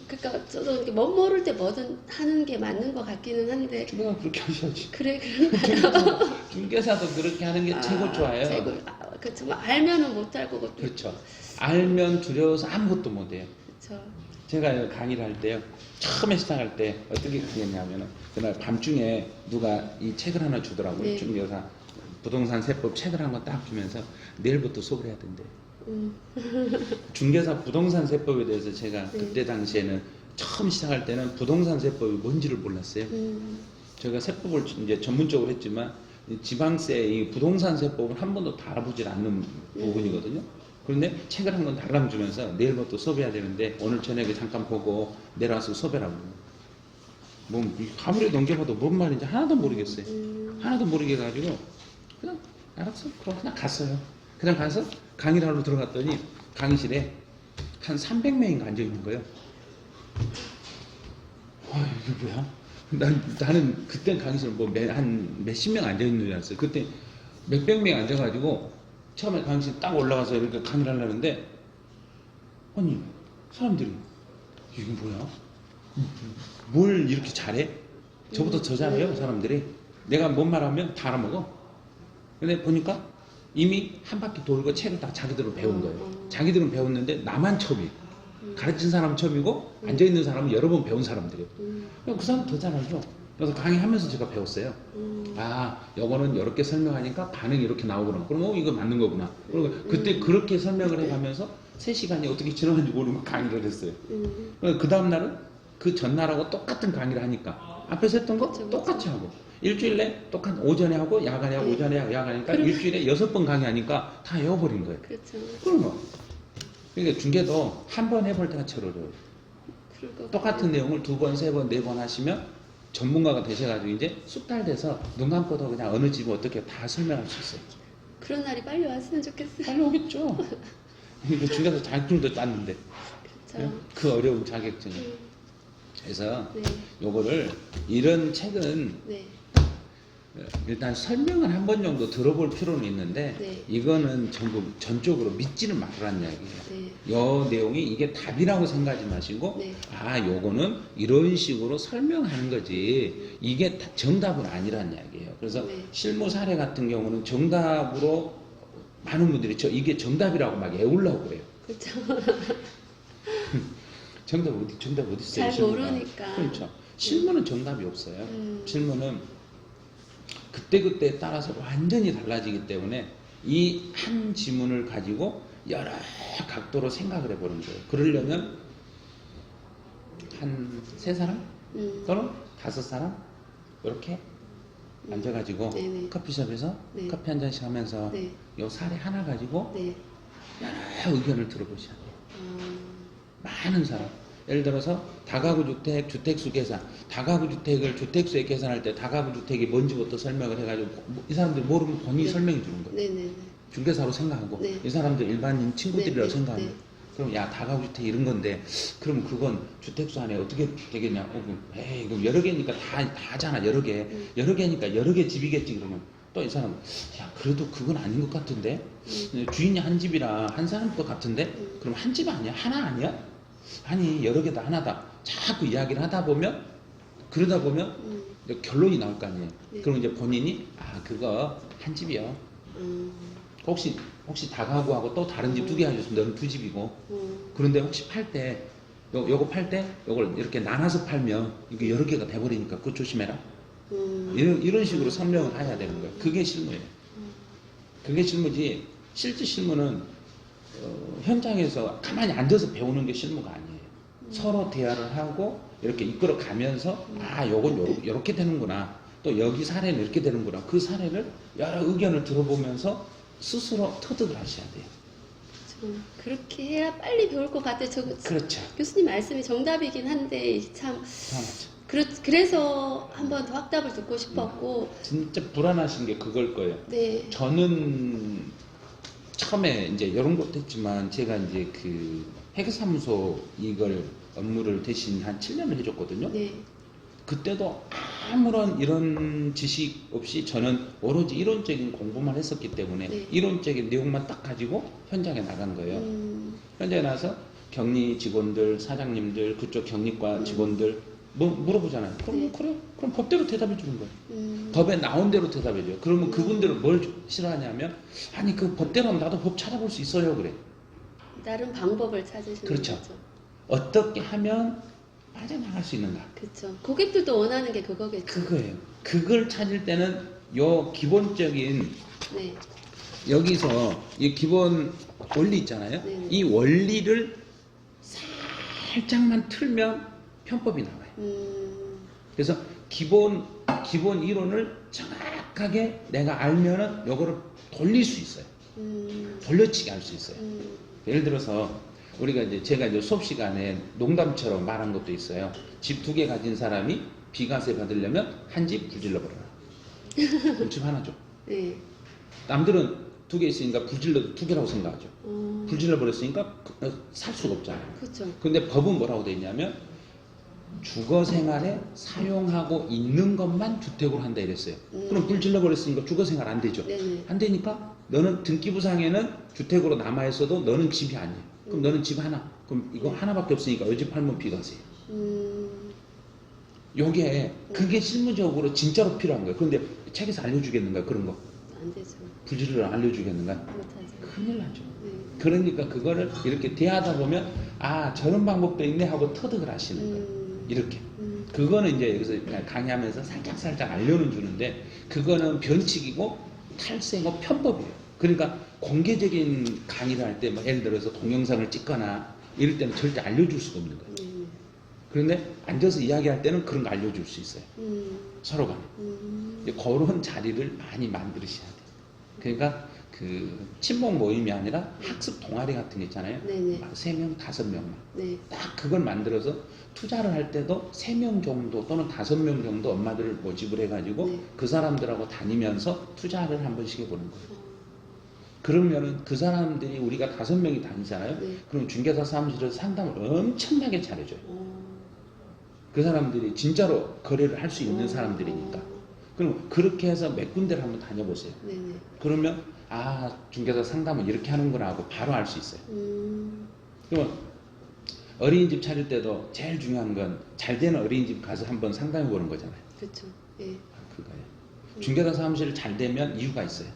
A: 그러니까 저도 이렇게 멋 모를 때 뭐든 하는 게 맞는 것 같기는 한데
B: 중개사 그렇게 하셔야지.
A: 그런가요?
B: 중개사도 그렇게 하는 게 최고 좋아요.
A: 그 정말 알면은 못할 거고.
B: 그렇죠. 알면 두려워서 아무것도 못해요.
A: 그렇죠.
B: 제가 강의를 할 때요, 처음에 시작할 때 어떻게 강의했냐면은 그날 밤중에 누가 이 책을 하나 주더라고요.
A: 네.
B: 중개사 부동산 세법 책을 한 권 딱 주면서 내일부터 수업을 해야 된대. 중개사 부동산 세법에 대해서 제가
A: 네.
B: 그때 당시에는 처음 시작할 때는 부동산 세법이 뭔지를 몰랐어요. 제가 세법을 이제 전문적으로 했지만 이 지방세 이 부동산 세법은 한 번도 다뤄보질 않는 부분이거든요. 그런데 책을 한 권 달랑 주면서 내일부터 수업해야 되는데 오늘 저녁에 잠깐 보고 내려와서 수업해라고. 뭐 아무리 넘겨봐도 뭔 말인지 하나도 모르겠어요. 하나도 모르게 가지고 그냥 알았어. 그냥 갔어요. 그냥 가서 강의를 하러 들어갔더니 강의실에 한 300명인가 앉아 있는 거예요. 이게 뭐야? 나는 그때 강의실 한 몇십 명 앉아 있는 줄 알았어요. 그때 몇백 명 앉아가지고 처음에 강의실 딱 올라가서 이렇게 강의를 하려는데 아니 사람들이 이게 뭐야? 뭘 이렇게 잘해? 저보다 더 잘해요 사람들이. 내가 뭔 말하면 다 알아먹어. 근데 보니까 이미 한 바퀴 돌고 책을 다 자기들은 배운 거예요. 자기들은 배웠는데 나만 처음이에요. 가르친 사람은 처음이고 앉아있는 사람은 여러 번 배운 사람들이에요. 그 사람 더 잘 알죠. 그래서 강의하면서 제가 배웠어요. 아, 요거는 이렇게 설명하니까 반응이 이렇게 나오구나. 그럼 이거 맞는 거구나. 그리고 그때 그렇게 설명을 해가면서 3시간이 어떻게 지나간지 모르고 강의를 했어요. 그 다음날은 그 전날하고 똑같은 강의를 하니까 앞에서 했던 거
A: 그쵸,
B: 똑같이 하고 일주일에 똑같은 오전에 하고 야간에 하고 오전에 하고 야간에 하니까 일주일에 6번 강의하니까 다 외워버린 거예요.
A: 그렇죠.
B: 그럼 그러니까 중개도 한 번 해볼 때가 제일 어려워요.
A: 그럴 것
B: 똑같은
A: 같아요.
B: 내용을 2번, 3번, 4번 하시면 전문가가 되셔가지고 이제 숙달돼서 눈 감고도 그냥 어느 집 어떻게 다 설명할 수 있어요.
A: 그런 날이 빨리 왔으면 좋겠어요.
B: 빨리 오겠죠. 이거 중개사 자격증도 땄는데
A: 그렇죠.
B: 그 어려운 자격증이. 그래서
A: 네.
B: 요거를 이런 책은
A: 네.
B: 일단 설명을 한 번 정도 들어볼 필요는 있는데
A: 네.
B: 이거는 전적으로 믿지는 말라는 이야기예요.
A: 네.
B: 요 내용이 이게 답이라고 생각하지 마시고
A: 네.
B: 아 요거는 이런 식으로 설명하는 거지 이게 정답은 아니라는 이야기예요. 그래서
A: 네.
B: 실무 사례 같은 경우는 정답으로 많은 분들이 이게 정답이라고 막 애우려고 그래요.
A: 그렇죠.
B: 정답 어디 있어요?
A: 잘
B: 실무가.
A: 모르니까.
B: 그렇죠. 실무는 정답이 없어요. 실무는 그때그때에 따라서 완전히 달라지기 때문에 이 한 지문을 가지고 여러 각도로 생각을 해보는 거예요. 그러려면 한 3사람 또는 5사람 이렇게 앉아가지고
A: 네네.
B: 커피숍에서
A: 네.
B: 커피 한 잔씩 하면서
A: 네.
B: 요 사례 하나 가지고
A: 네.
B: 여러 의견을 들어보셔야 돼요. 많은 사람. 예를 들어서 다가구 주택, 주택수 계산, 다가구 주택을 주택수에 계산할 때 다가구 주택이 뭔지부터 설명을 해가지고 이 사람들이 모르면 본인이
A: 네.
B: 설명해 주는 거예요.
A: 네네네.
B: 중개사로 생각하고
A: 네.
B: 이 사람들 일반인 친구들이라고
A: 네, 네,
B: 생각하는
A: 네.
B: 거예요. 그럼 야 다가구 주택 이런 건데 그럼 그건 주택수 안에 어떻게 되겠냐? 에이 그럼 여러 개니까 다 하잖아 여러 개. 여러 개니까 여러 개 집이겠지 그러면 또 이 사람 야 그래도 그건 아닌 것 같은데 주인이 한 집이라 한 사람 것 같은데 그럼 한 집 아니야? 하나 아니야? 아니 여러 개다 하나다 자꾸 이야기를 하다 보면 그러다 보면 이제 결론이 나올 거 아니에요.
A: 네.
B: 그럼 이제 본인이 아 그거 한 집이요. 혹시 다가구하고 또 다른 집 2개 하셨으면 너는 2집이고 그런데 혹시 팔 때 요거 팔 때 요걸 이렇게 나눠서 팔면 이게 여러 개가 돼버리니까 그거 조심해라. 이런 식으로 설명을 해야 되는 거예요. 그게 실무예요. 그게 실무지 실제 실무는 현장에서 가만히 앉아서 배우는 게 실무가 아니에요. 서로 대화를 하고 이렇게 이끌어 가면서 아 요건 요렇게 되는구나. 또 여기 사례는 이렇게 되는구나. 그 사례를 여러 의견을 들어보면서 스스로 터득을 하셔야 돼요.
A: 그렇게 해야 빨리 배울 것 같아요.
B: 그렇죠.
A: 교수님 말씀이 정답이긴 한데 참 그래서 한 번 더 확답을 듣고 싶었고
B: 진짜 불안하신 게 그걸 거예요.
A: 네.
B: 저는 처음에 이제 이런 것도 했지만 제가 이제 그 회계사무소 이걸 업무를 대신 한 7년을 해줬거든요.
A: 네.
B: 그때도 아무런 이런 지식 없이 저는 오로지 이론적인 공부만 했었기 때문에
A: 네.
B: 이론적인 내용만 딱 가지고 현장에 나간 거예요. 현장에 나서 격리 직원들, 사장님들, 그쪽 격리과 직원들 뭐 물어보잖아요. 그럼
A: 네.
B: 그래? 그럼 법대로 대답해 주는 거예요.
A: 음.
B: 법에 나온 대로 대답해 줘요. 그러면 그분들은 뭘 싫어하냐면 아니 그 법대로 하면 나도 법 찾아볼 수 있어요 그래.
A: 다른 방법을 찾으시는
B: 그렇죠.
A: 거죠.
B: 어떻게 하면 빠져나갈 수 있는가?
A: 그렇죠. 고객들도 원하는 게 그거겠죠.
B: 그거예요. 그걸 찾을 때는 요 기본적인
A: 네.
B: 여기서 이 기본 원리 있잖아요.
A: 네.
B: 이 원리를 살짝만 틀면 편법이 나와요. 그래서 기본 이론을 정확하게 내가 알면은 요거를 돌릴 수 있어요. 돌려치기 할 수 있어요. 예를 들어서 우리가 이제 제가 이제 수업 시간에 농담처럼 말한 것도 있어요. 집 2개 가진 사람이 비과세 받으려면 한 집 불질러 버려라. 그럼 집 하나죠.
A: 네.
B: 남들은 2개 있으니까 불질러도 2개라고 생각하죠. 불질러 버렸으니까 살 수가 없잖아요.
A: 그렇죠.
B: 근데 법은 뭐라고 되어 있냐면 주거 생활에 사용하고 있는 것만 주택으로 한다 이랬어요. 그럼 불 질러 버렸으니까 주거 생활 안 되죠.
A: 네네.
B: 안 되니까 너는 등기부상에는 주택으로 남아 있어도 너는 집이 아니에요. 그럼 너는 집 하나. 그럼 이거 하나밖에 없으니까 이 집 팔면 비과세. 요게 그게 실무적으로 진짜로 필요한 거예요. 그런데 책에서 알려주겠는가 그런 거?
A: 안 되죠.
B: 불질러 알려주겠는가?
A: 못하죠.
B: 큰일 나죠.
A: 네.
B: 그러니까 그거를 이렇게 대하다 보면 아 저런 방법도 있네 하고 터득을 하시는 거예요. 이렇게. 그거는 이제 여기서 그냥 강의하면서 살짝 알려는 주는데 그거는 변칙이고 탈세고 편법이에요. 그러니까 공개적인 강의를 할 때 뭐 예를 들어서 동영상을 찍거나 이럴 때는 절대 알려줄 수가 없는 거예요. 그런데 앉아서 이야기할 때는 그런 거 알려줄 수 있어요. 서로 간에. 이제 그런 자리를 많이 만드셔야 돼요. 그러니까 그 친목 모임이 아니라 학습 동아리 같은 게 있잖아요.
A: 네네.
B: 막 3명, 5명만.
A: 네.
B: 딱 그걸 만들어서 투자를 할 때도 3명 정도 또는 5명 정도 엄마들을 모집을 해가지고
A: 네.
B: 그 사람들하고 다니면서 투자를 한 번씩 해보는 거예요. 그러면은 그 사람들이 우리가 5명이 다니잖아요.
A: 네.
B: 그럼 중개사 사무실에서 상담을 엄청나게 잘해줘요. 그 사람들이 진짜로 거래를 할 수 있는 사람들이니까. 그럼 그렇게 해서 몇 군데를 한번 다녀보세요.
A: 네네.
B: 그러면 아 중개사 상담은 이렇게 하는구나 하고 바로 알 수 있어요. 그러면 어린이집 차릴 때도 제일 중요한 건 잘 되는 어린이집 가서 한번 상담해 보는 거잖아요.
A: 그렇죠. 예.
B: 그거예요. 중개사 사무실이 잘 되면 이유가 있어요.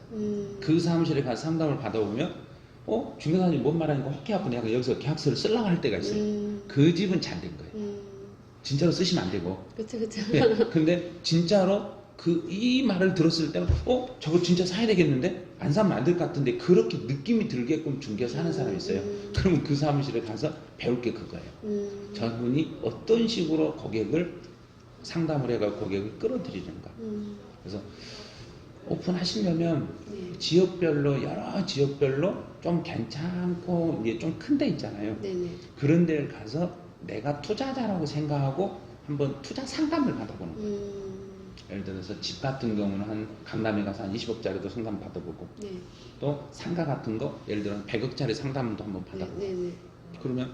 B: 그 사무실에 가서 상담을 받아보면 중개사님 뭔 말하니까 혹해하고 내가 여기서 계약서를 쓰려고 할 때가 있어요. 그 집은 잘 된 거예요. 진짜로 쓰시면 안 되고.
A: 그렇죠, 그렇죠.
B: 네, 근데 진짜로 이 말을 들었을 때는 저거 진짜 사야 되겠는데 안 사면 안 될 것 같은데 그렇게 느낌이 들게끔 중개사 하는 사람이 있어요. 그러면 그 사무실에 가서 배울 게 그거예요. 저분이 어떤 식으로 고객을 상담을 해가 고객을 끌어들이는가. 그래서 오픈하시려면
A: 네.
B: 지역별로 여러 지역별로 좀 괜찮고 이제 좀 큰 데 있잖아요.
A: 네네.
B: 그런 데를 가서 내가 투자자라고 생각하고 한번 투자 상담을 받아보는 거예요. 예를 들어서 집 같은 경우는 한 강남에 가서 한 20억짜리도 상담 받아보고
A: 네.
B: 또 상가 같은 거 예를 들어 100억짜리 상담도 한번 받아보고
A: 네네.
B: 그러면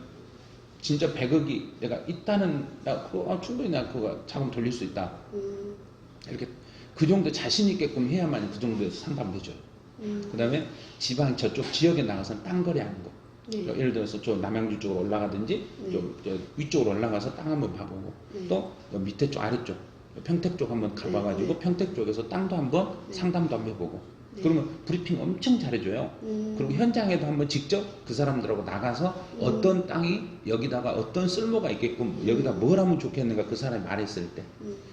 B: 진짜 100억이 내가 있다는 충분히 내가 그거 자금 돌릴 수 있다 이렇게 그 정도 자신 있게끔 해야만 그 정도에서 상담을 해줘요. 그 다음에 지방 저쪽 지역에 나가서 땅 거래하는 거.
A: 네.
B: 예를 들어서 저 남양주 쪽으로 올라가든지
A: 네.
B: 저 위쪽으로 올라가서 땅 한번 봐보고
A: 네.
B: 또 밑에 쪽 아래쪽 평택 쪽 한번 가봐가지고
A: 네.
B: 평택 쪽에서 땅도 한번
A: 네.
B: 상담도 한번 해보고
A: 네.
B: 그러면 브리핑 엄청 잘해줘요. 그리고 현장에도 한번 직접 그 사람들하고 나가서 어떤 땅이 여기다가 어떤 쓸모가 있게끔 여기다 뭘 하면 좋겠는가 그 사람이 말했을 때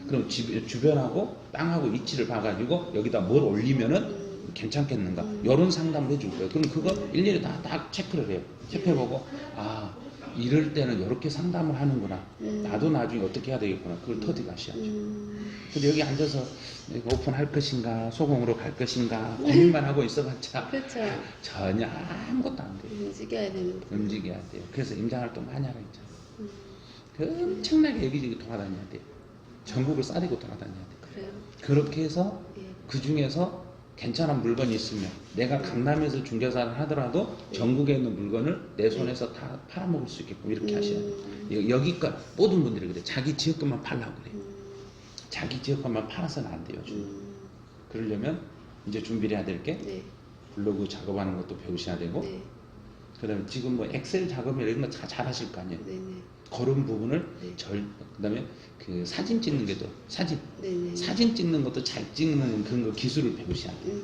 B: 그럼 주변하고 땅하고 위치를 봐가지고 여기다 뭘 올리면은 괜찮겠는가 이런 상담을 해줄 거예요. 그럼 그거 일일이 다 체크를 해요. 체크해보고 아 이럴 때는 이렇게 상담을 하는구나. 나도 나중에 어떻게 해야 되겠구나. 그걸 터득하셔야죠. 근데 여기 앉아서 내가 오픈할 것인가 소공으로 갈 것인가 고민만 하고 있어봤자
A: 그렇죠.
B: 전혀 아무것도 안 돼요.
A: 움직여야 되는.
B: 움직여야 돼요. 그래서 임장활동 많이 하라 했잖아요. 그 엄청나게 여기저기 돌아다녀야 돼요. 전국을 싸대고 돌아다녀야 돼요.
A: 그래요.
B: 그렇게 해서
A: 예.
B: 그 중에서 괜찮은 물건이 있으면 내가 강남에서 중개사를 하더라도 전국에 있는 물건을 내 손에서 다 팔아먹을 수 있게끔 이렇게 하셔야 돼요. 여기껏 모든 분들이 그래. 자기 지역 것만 팔라고 그래요. 자기 지역 것만 팔아서는 안 돼요. 그러려면 이제 준비를 해야 될 게
A: 네.
B: 블로그 작업하는 것도 배우셔야 되고
A: 네.
B: 그다음에 지금 뭐 엑셀 작업 이런 거 다 잘하실 거 아니에요.
A: 네네.
B: 그런 부분을
A: 네.
B: 그다음에 그 사진 찍는 게도
A: 네네.
B: 사진 찍는 것도 잘 찍는 그런 거 기술을 배우셔야 돼요.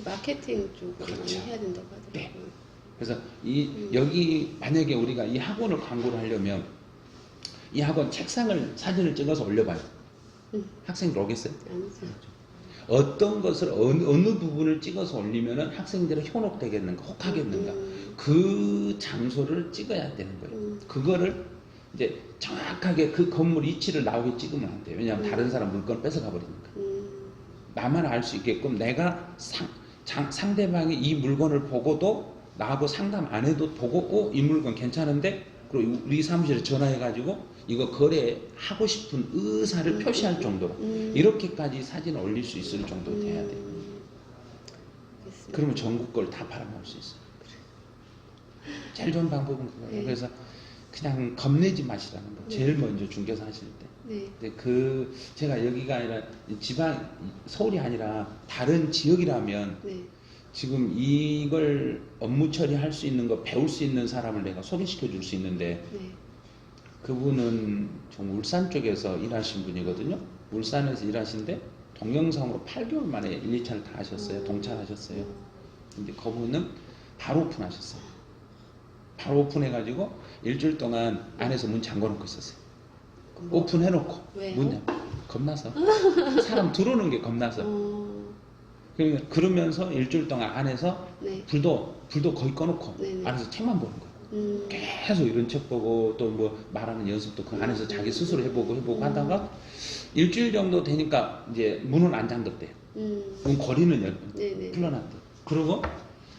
A: 마케팅 쪽으로
B: 그렇죠.
A: 많이 해야 된다고 하더라고요.
B: 네. 그래서 여기 만약에 우리가 이 학원을 광고를 하려면 이 학원 책상을 사진을 찍어서 올려봐요. 학생들 오겠어요?
A: 아니죠.
B: 어떤 것을 어느 부분을 찍어서 올리면은 학생들은 현혹되겠는가, 혹하겠는가, 그 장소를 찍어야 되는 거예요. 그거를 이제 정확하게 그 건물 위치를 나오게 찍으면 안 돼요. 왜냐하면 다른 사람 물건을 뺏어가 버리니까. 나만 알 수 있게끔 내가 상대방이 이 물건을 보고도 나하고 상담 안 해도 보고 이 물건 괜찮은데 그리고 우리 사무실에 전화해가지고 이거 거래하고 싶은 의사를 표시할 정도로 이렇게까지 사진을 올릴 수 있을 정도 돼야 돼요. 그러면 전국 걸 다 팔아먹을 수 있어요. 제일 좋은 방법은 그거예요.
A: 네.
B: 그래서 그냥 겁내지 마시라는 거. 제일 먼저 중개사 하실 때.
A: 네.
B: 근데 제가 여기가 아니라 지방 서울이 아니라 다른 지역이라면
A: 네.
B: 지금 이걸 업무 처리할 수 있는 거 배울 수 있는 사람을 내가 소개시켜 줄 수 있는데
A: 네.
B: 그분은 좀 울산 쪽에서 일하신 분이거든요. 울산에서 일하신데 동영상으로 8개월 만에 1, 2차를 다 하셨어요. 동차하셨어요. 근데 그분은 바로 오픈하셨어요. 바로 오픈해가지고 일주일 동안 안에서 문 잠궈놓고 있었어요. 오픈해놓고
A: 왜요?
B: 문 겁나서 사람 들어오는 게 겁나서 그러면서 일주일 동안 안에서
A: 네.
B: 불도 거의 꺼놓고
A: 네네.
B: 안에서 책만 보는 거예요. 계속 이런 책 보고 또 뭐 말하는 연습도 그 안에서 자기 스스로 해보고 하다가 일주일 정도 되니까 이제 문은 안 잠겼대요. 문 거리는
A: 네네.
B: 풀어놨대요. 그리고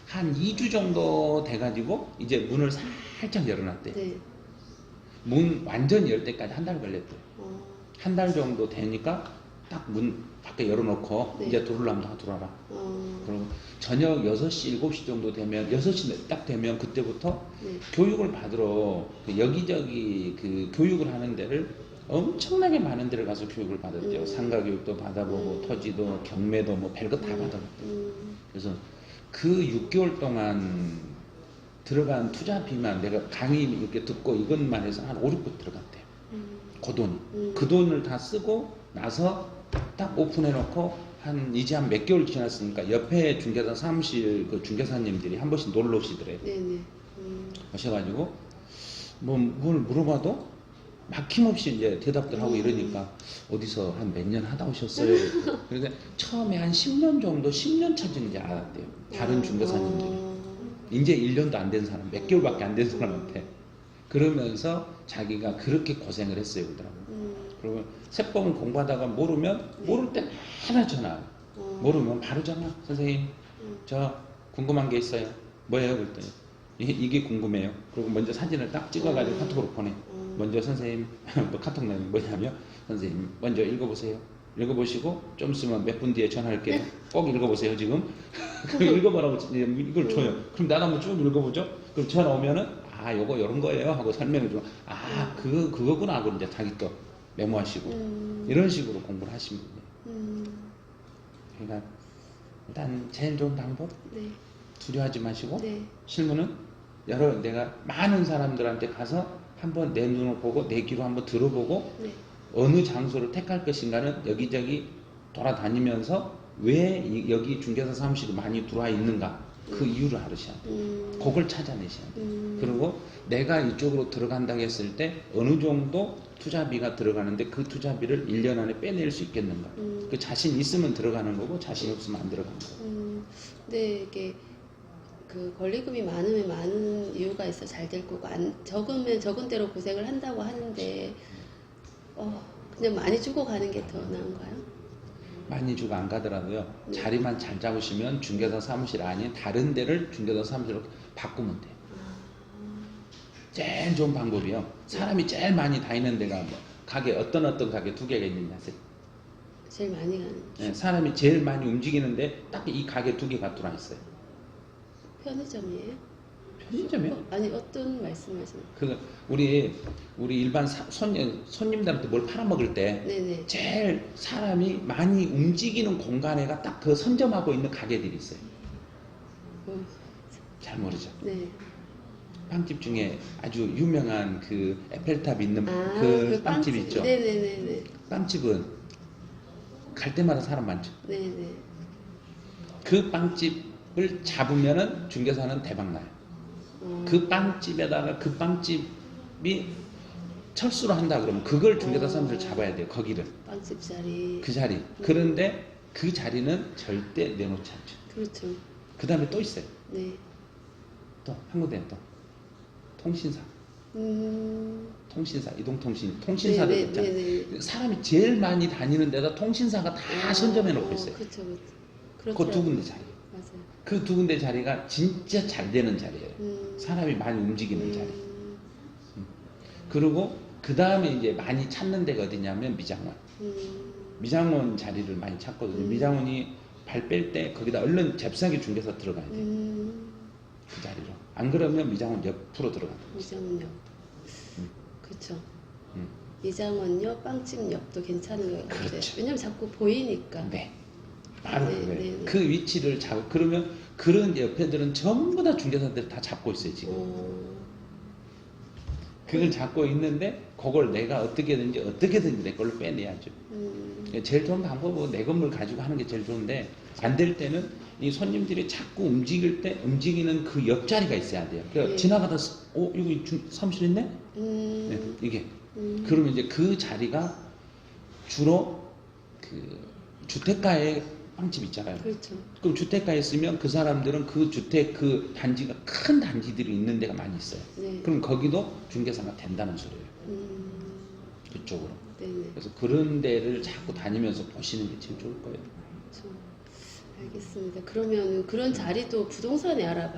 B: 한 2주 정도 돼가지고 이제 문을 살짝 열어놨대요.
A: 네.
B: 문 완전히 열 때까지 한 달 걸렸대요.
A: 어.
B: 한 달 정도 되니까 딱 문 밖에 열어놓고
A: 네.
B: 이제 들어오려면 다 들어와라.
A: 어.
B: 그리고 저녁 6시, 7시 정도 되면 6시 딱 되면 그때부터
A: 네.
B: 교육을 받으러 여기저기 그 교육을 하는 데를 엄청나게 많은 데를 가서 교육을 받았대요. 상가 교육도 받아보고 토지도 경매도 뭐 별거 다 받아봤대요. 그래서 그 6개월 동안 들어간 투자비만 내가 강의 이렇게 듣고 이것만 해서 한 5, 6억 들어갔대요. 그 돈이. 그 돈을 다 쓰고 나서 딱 오픈해놓고 이제 한 몇 개월 지났으니까 옆에 중개사 사무실 그 중개사님들이 한 번씩 놀러 오시더래요.
A: 네네.
B: 오셔가지고 뭘 물어봐도 막힘없이 이제 대답들 하고 이러니까 어디서 한 몇 년 하다 오셨어요. 그래서 처음에 한 10년 정도 10년 차쯤 이제 알았대요. 다른 중개사님들이. 이제 1년도 안 된 사람, 몇 개월밖에 안 된 사람한테. 그러면서 자기가 그렇게 고생을 했어요. 그러더라고요. 그러면 세법을 공부하다가 모르면 모를 때 하나 전화. 모르면 바로 전화. 선생님 저 궁금한 게 있어요. 뭐예요? 그랬더니 이게 궁금해요. 그리고 먼저 사진을 딱 찍어가지고 카톡으로 보내. 먼저 선생님 뭐 카톡 내면 뭐냐면 선생님 먼저 읽어보세요. 읽어보시고 좀 있으면 몇 분 뒤에 전화할게요. 꼭 읽어보세요 지금. 그럼 읽어보라고 이걸 줘요. 그럼 나도 한번 쭉 읽어보죠. 그럼 전화 오면은 요거 이런 거예요 하고 설명해 주면 그거구나 하고 이제 자기 또 메모하시고 이런 식으로 공부를 하시면 돼요. 그러니까 일단 제일 좋은 방법
A: 네.
B: 두려워하지 마시고
A: 네.
B: 실무는 내가 많은 사람들한테 가서 한번 내 눈을 보고 내 귀로 한번 들어보고
A: 네.
B: 어느 장소를 택할 것인가는 여기저기 돌아다니면서 왜 여기 중개사 사무실이 많이 들어와 있는가 그 이유를 알으셔야 돼요. 그걸 찾아내셔야 돼요. 그리고 내가 이쪽으로 들어간다고 했을 때 어느 정도 투자비가 들어가는데 그 투자비를 1년 안에 빼낼 수 있겠는가. 그 자신 있으면 들어가는 거고 자신 없으면 안 들어가는 거고.
A: 근데 이게 그 권리금이 많으면 많은 이유가 있어 잘 될 거고 적으면 적은 대로 고생을 한다고 하는데 그냥 많이 주고 가는 게 더 나은가요?
B: 많이 주고 안 가더라도요. 자리만 잘 잡으시면 중개사 사무실 아닌 다른 데를 중개사 사무실로 바꾸면 돼요. 제일 좋은 방법이요. 사람이 제일 많이 다니는 데가 뭐 가게 어떤 가게 두 개가 있는지 아세요?
A: 제일 많이 가는
B: 네, 사람이 제일 많이 움직이는데 딱 이 가게 두 개가 들어와 있어요.
A: 편의점이에요?
B: 편의점이요?
A: 아니 어떤 말씀하시는?
B: 우리 일반 손님들한테 뭘 팔아먹을 때
A: 네네.
B: 제일 사람이 많이 움직이는 공간에가 딱 그 선점하고 있는 가게들이 있어요. 잘 모르죠.
A: 네.
B: 빵집 중에 아주 유명한 그 에펠탑 있는
A: 아,
B: 그 빵집 있죠.
A: 네네네네.
B: 빵집은 갈 때마다 사람 많죠.
A: 네네.
B: 그 빵집을 잡으면은 중개사는 대박 나요. 그 빵집에다가 그 빵집이 철수를 한다 그러면 그걸 중개사 사람들 잡아야 돼요. 거기를.
A: 빵집 자리.
B: 그 자리. 그런데 그 자리는 절대 내놓지 않죠.
A: 그렇죠.
B: 그 다음에 또 있어요.
A: 네.
B: 또 한 군데 또 통신사. 통신사, 이동통신, 통신사들
A: 네네,
B: 있잖아요.
A: 네네.
B: 사람이 제일 많이 다니는 데다 통신사가 다 선점해 놓고 있어요.
A: 그렇죠.
B: 그 두 군데 자리.
A: 맞아요.
B: 그 두 군데 자리가 진짜 잘 되는 자리예요. 사람이 많이 움직이는 자리. 그리고 그 다음에 이제 많이 찾는 데가 어디냐면 미장원. 미장원 자리를 많이 찾거든요. 미장원이 발 뺄 때 거기다 얼른 잽싸게 중개사 들어가야 돼요. 그 자리로. 안 그러면 미장원 옆으로 들어가요.
A: 미장원역. 그렇죠. 미장원역, 빵집역도 괜찮은 것 같아요.
B: 그렇죠.
A: 왜냐면 자꾸 보이니까.
B: 네. 바로
A: 네,
B: 그거예요.
A: 네, 네.
B: 그 위치를 잡고 그러면 그런 옆에들은 전부 다 중개사들 다 잡고 있어요 지금. 그걸 잡고 있는데 그걸 내가 어떻게든지 내 걸로 빼내야죠. 제일 좋은 방법은 내 건물 가지고 하는 게 제일 좋은데 안 될 때는 이 손님들이 자꾸 움직일 때 움직이는 그 옆자리가 있어야 돼요. 그러니까
A: 네.
B: 지나가다 여기 사무실 있네? 네, 이게 그러면 이제 그 자리가 주로 그 주택가에 빵집 있잖아요.
A: 그렇죠.
B: 그럼 주택가에 있으면 그 사람들은 그 주택 그 단지가 큰 단지들이 있는 데가 많이 있어요.
A: 네.
B: 그럼 거기도 중개사가 된다는 소리예요. 그쪽으로.
A: 네네.
B: 그래서 그런 데를 자꾸 다니면서 보시는 게 제일 좋을 거예요.
A: 그렇죠. 알겠습니다. 그러면 그런 자리도 부동산에 알아봐야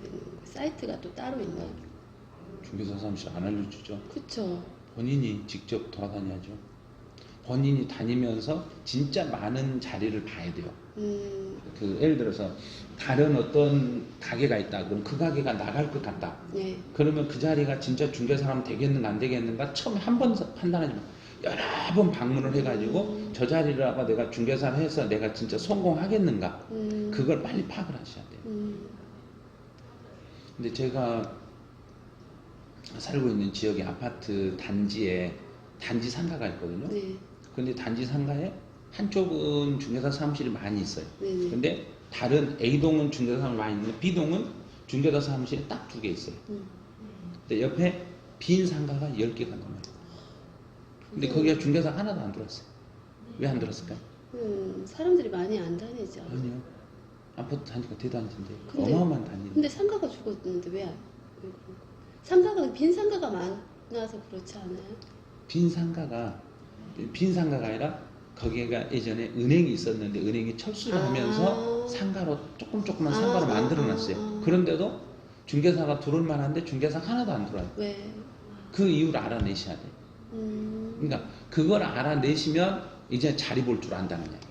A: 되는 거예요. 사이트가 또 따로 있나요?
B: 중개사 사무실 안 알려주죠.
A: 그렇죠.
B: 본인이 직접 돌아다녀야죠. 본인이 다니면서 진짜 많은 자리를 봐야 돼요. 그 예를 들어서 다른 어떤 가게가 있다. 그럼 그 가게가 나갈 것 같다.
A: 네.
B: 그러면 그 자리가 진짜 중개사람 되겠는가 안 되겠는가 처음에 한 번 판단하지 마. 여러 번 방문을 해가지고 저 자리라가 내가 중개사를 해서 내가 진짜 성공하겠는가 그걸 빨리 파악을 하셔야 돼요. 근데 제가 살고 있는 지역의 아파트 단지에 단지 상가가 있거든요.
A: 네.
B: 근데 단지 상가에 한쪽은 중개사 사무실이 많이 있어요.
A: 네네.
B: 근데 다른 A동은 중개사 사무실 많이 있는데 B동은 중개사 사무실이 딱 2개 있어요. 근데 옆에 빈 상가가 10개가 넘어요. 근데 거기가 중개사 하나도 안 들어왔어요. 왜 안 들어왔을까요?
A: 사람들이 많이 안 다니죠.
B: 아니요. 아파트 단지가 대단지인데
A: 근데-
B: 어마어마한 단지.
A: 근데 상가가 죽었는데 왜 그럴까? 상가가 빈 상가가 많아서 그렇지 않아요?
B: 빈 상가가 아니라 거기가 예전에 은행이 있었는데 은행이 철수를 하면서 상가로 조금만 상가로 만들어놨어요. 그런데도 중개사가 들어올 만한데 중개사 하나도 안 들어와요.
A: 왜?
B: 그 이유를 알아내셔야 돼요. 그러니까 그걸 알아내시면 이제 자리 볼 줄 안다는 얘기예요.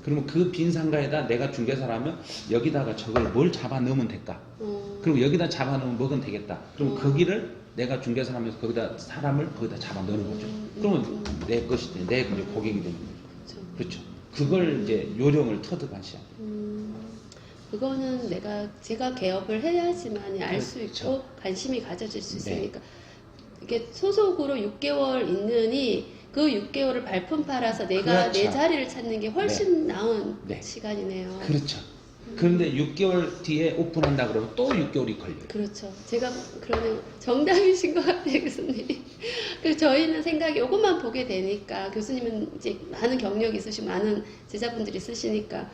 B: 그러면 그 빈 상가에다 내가 중개사라면 여기다가 저걸 뭘 잡아 넣으면 될까? 그리고 여기다 잡아 넣으면 뭐가 되겠다. 그럼 거기를 내가 중개사라면서 거기다 사람을 거기다 잡아 넣는 거죠. 그러면 내 것이 돼, 내 고객이 되는 거죠.
A: 그렇죠.
B: 그렇죠. 그걸 이제 요령을 터득하셔야 돼요.
A: 그거는 제가 개업을 해야지만 알 수
B: 그렇죠.
A: 있고 관심이 가져질 수
B: 네.
A: 있으니까 이게 소속으로 6개월 있느니 그 6개월을 발품 팔아서 내가
B: 그렇죠.
A: 내 자리를 찾는 게 훨씬 나은
B: 네.
A: 시간이네요.
B: 그렇죠. 그런데 6개월 뒤에 오픈한다 그러면 또 6개월이 걸려요.
A: 그렇죠. 제가 그러면 정답이신 것 같아요, 교수님. 그래서 저희는 생각이 이것만 보게 되니까 교수님은 이제 많은 경력이 있으시고 많은 제자분들이 있으시니까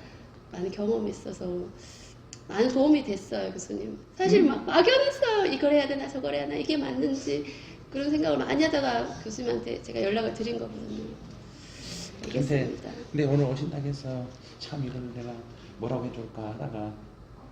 A: 많은 경험이 있어서 많은 도움이 됐어요, 교수님. 사실 막 막연했어요. 이걸 해야 되나 저걸 해야 되나 이게 맞는지 그런 생각을 많이 하다가 교수님한테 제가 연락을 드린 거거든요. 알겠습니다.
B: 근데 오늘 오신다고 해서 참 이걸 내가 뭐라고 해줄까 하다가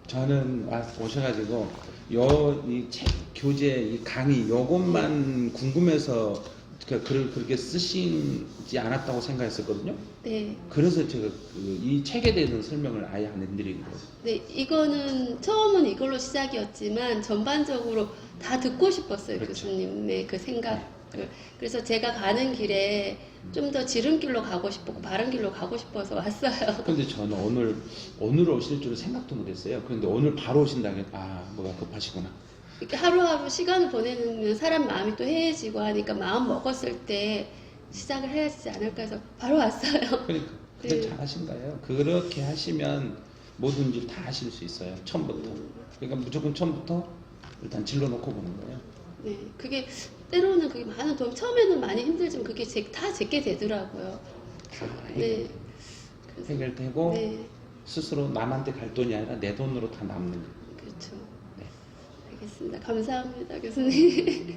B: 저는 오셔가지고 이 책 교재 이 강의 요것만 궁금해서 글을 그렇게 쓰시지 않았다고 생각했었거든요.
A: 네.
B: 그래서 제가 이 책에 대해서 설명을 아예 안 해드리는 거예요.
A: 네, 이거는 처음은 이걸로 시작이었지만 전반적으로 다 듣고 싶었어요,
B: 그렇죠.
A: 교수님의 그 생각을. 그래서 제가 가는 길에 좀 더 지름길로 가고 싶고 바른 길로 가고 싶어서 왔어요.
B: 근데 저는 오늘 오실 줄은 생각도 못했어요. 그런데 오늘 바로 오신다면 뭐가 급하시구나.
A: 이렇게 하루하루 시간을 보내면 사람 마음이 또 해해지고 하니까 마음 먹었을 때 시작을 해야 되지 않을까 해서 바로 왔어요.
B: 그러니까
A: 네.
B: 잘하신 거예요. 그렇게 하시면 뭐든지 다 하실 수 있어요. 처음부터. 그러니까 무조건 처음부터 일단 질러 놓고 보는 거예요.
A: 네, 그게 때로는 그게 많은 도움. 처음에는 많이 힘들지만 그게 다 제게 되더라고요.
B: 다
A: 네, 그래서,
B: 해결되고
A: 네,
B: 스스로 남한테 갈 돈이 아니라 내 돈으로 다 남는 거예요.
A: 그렇죠.
B: 네.
A: 알겠습니다. 감사합니다, 교수님.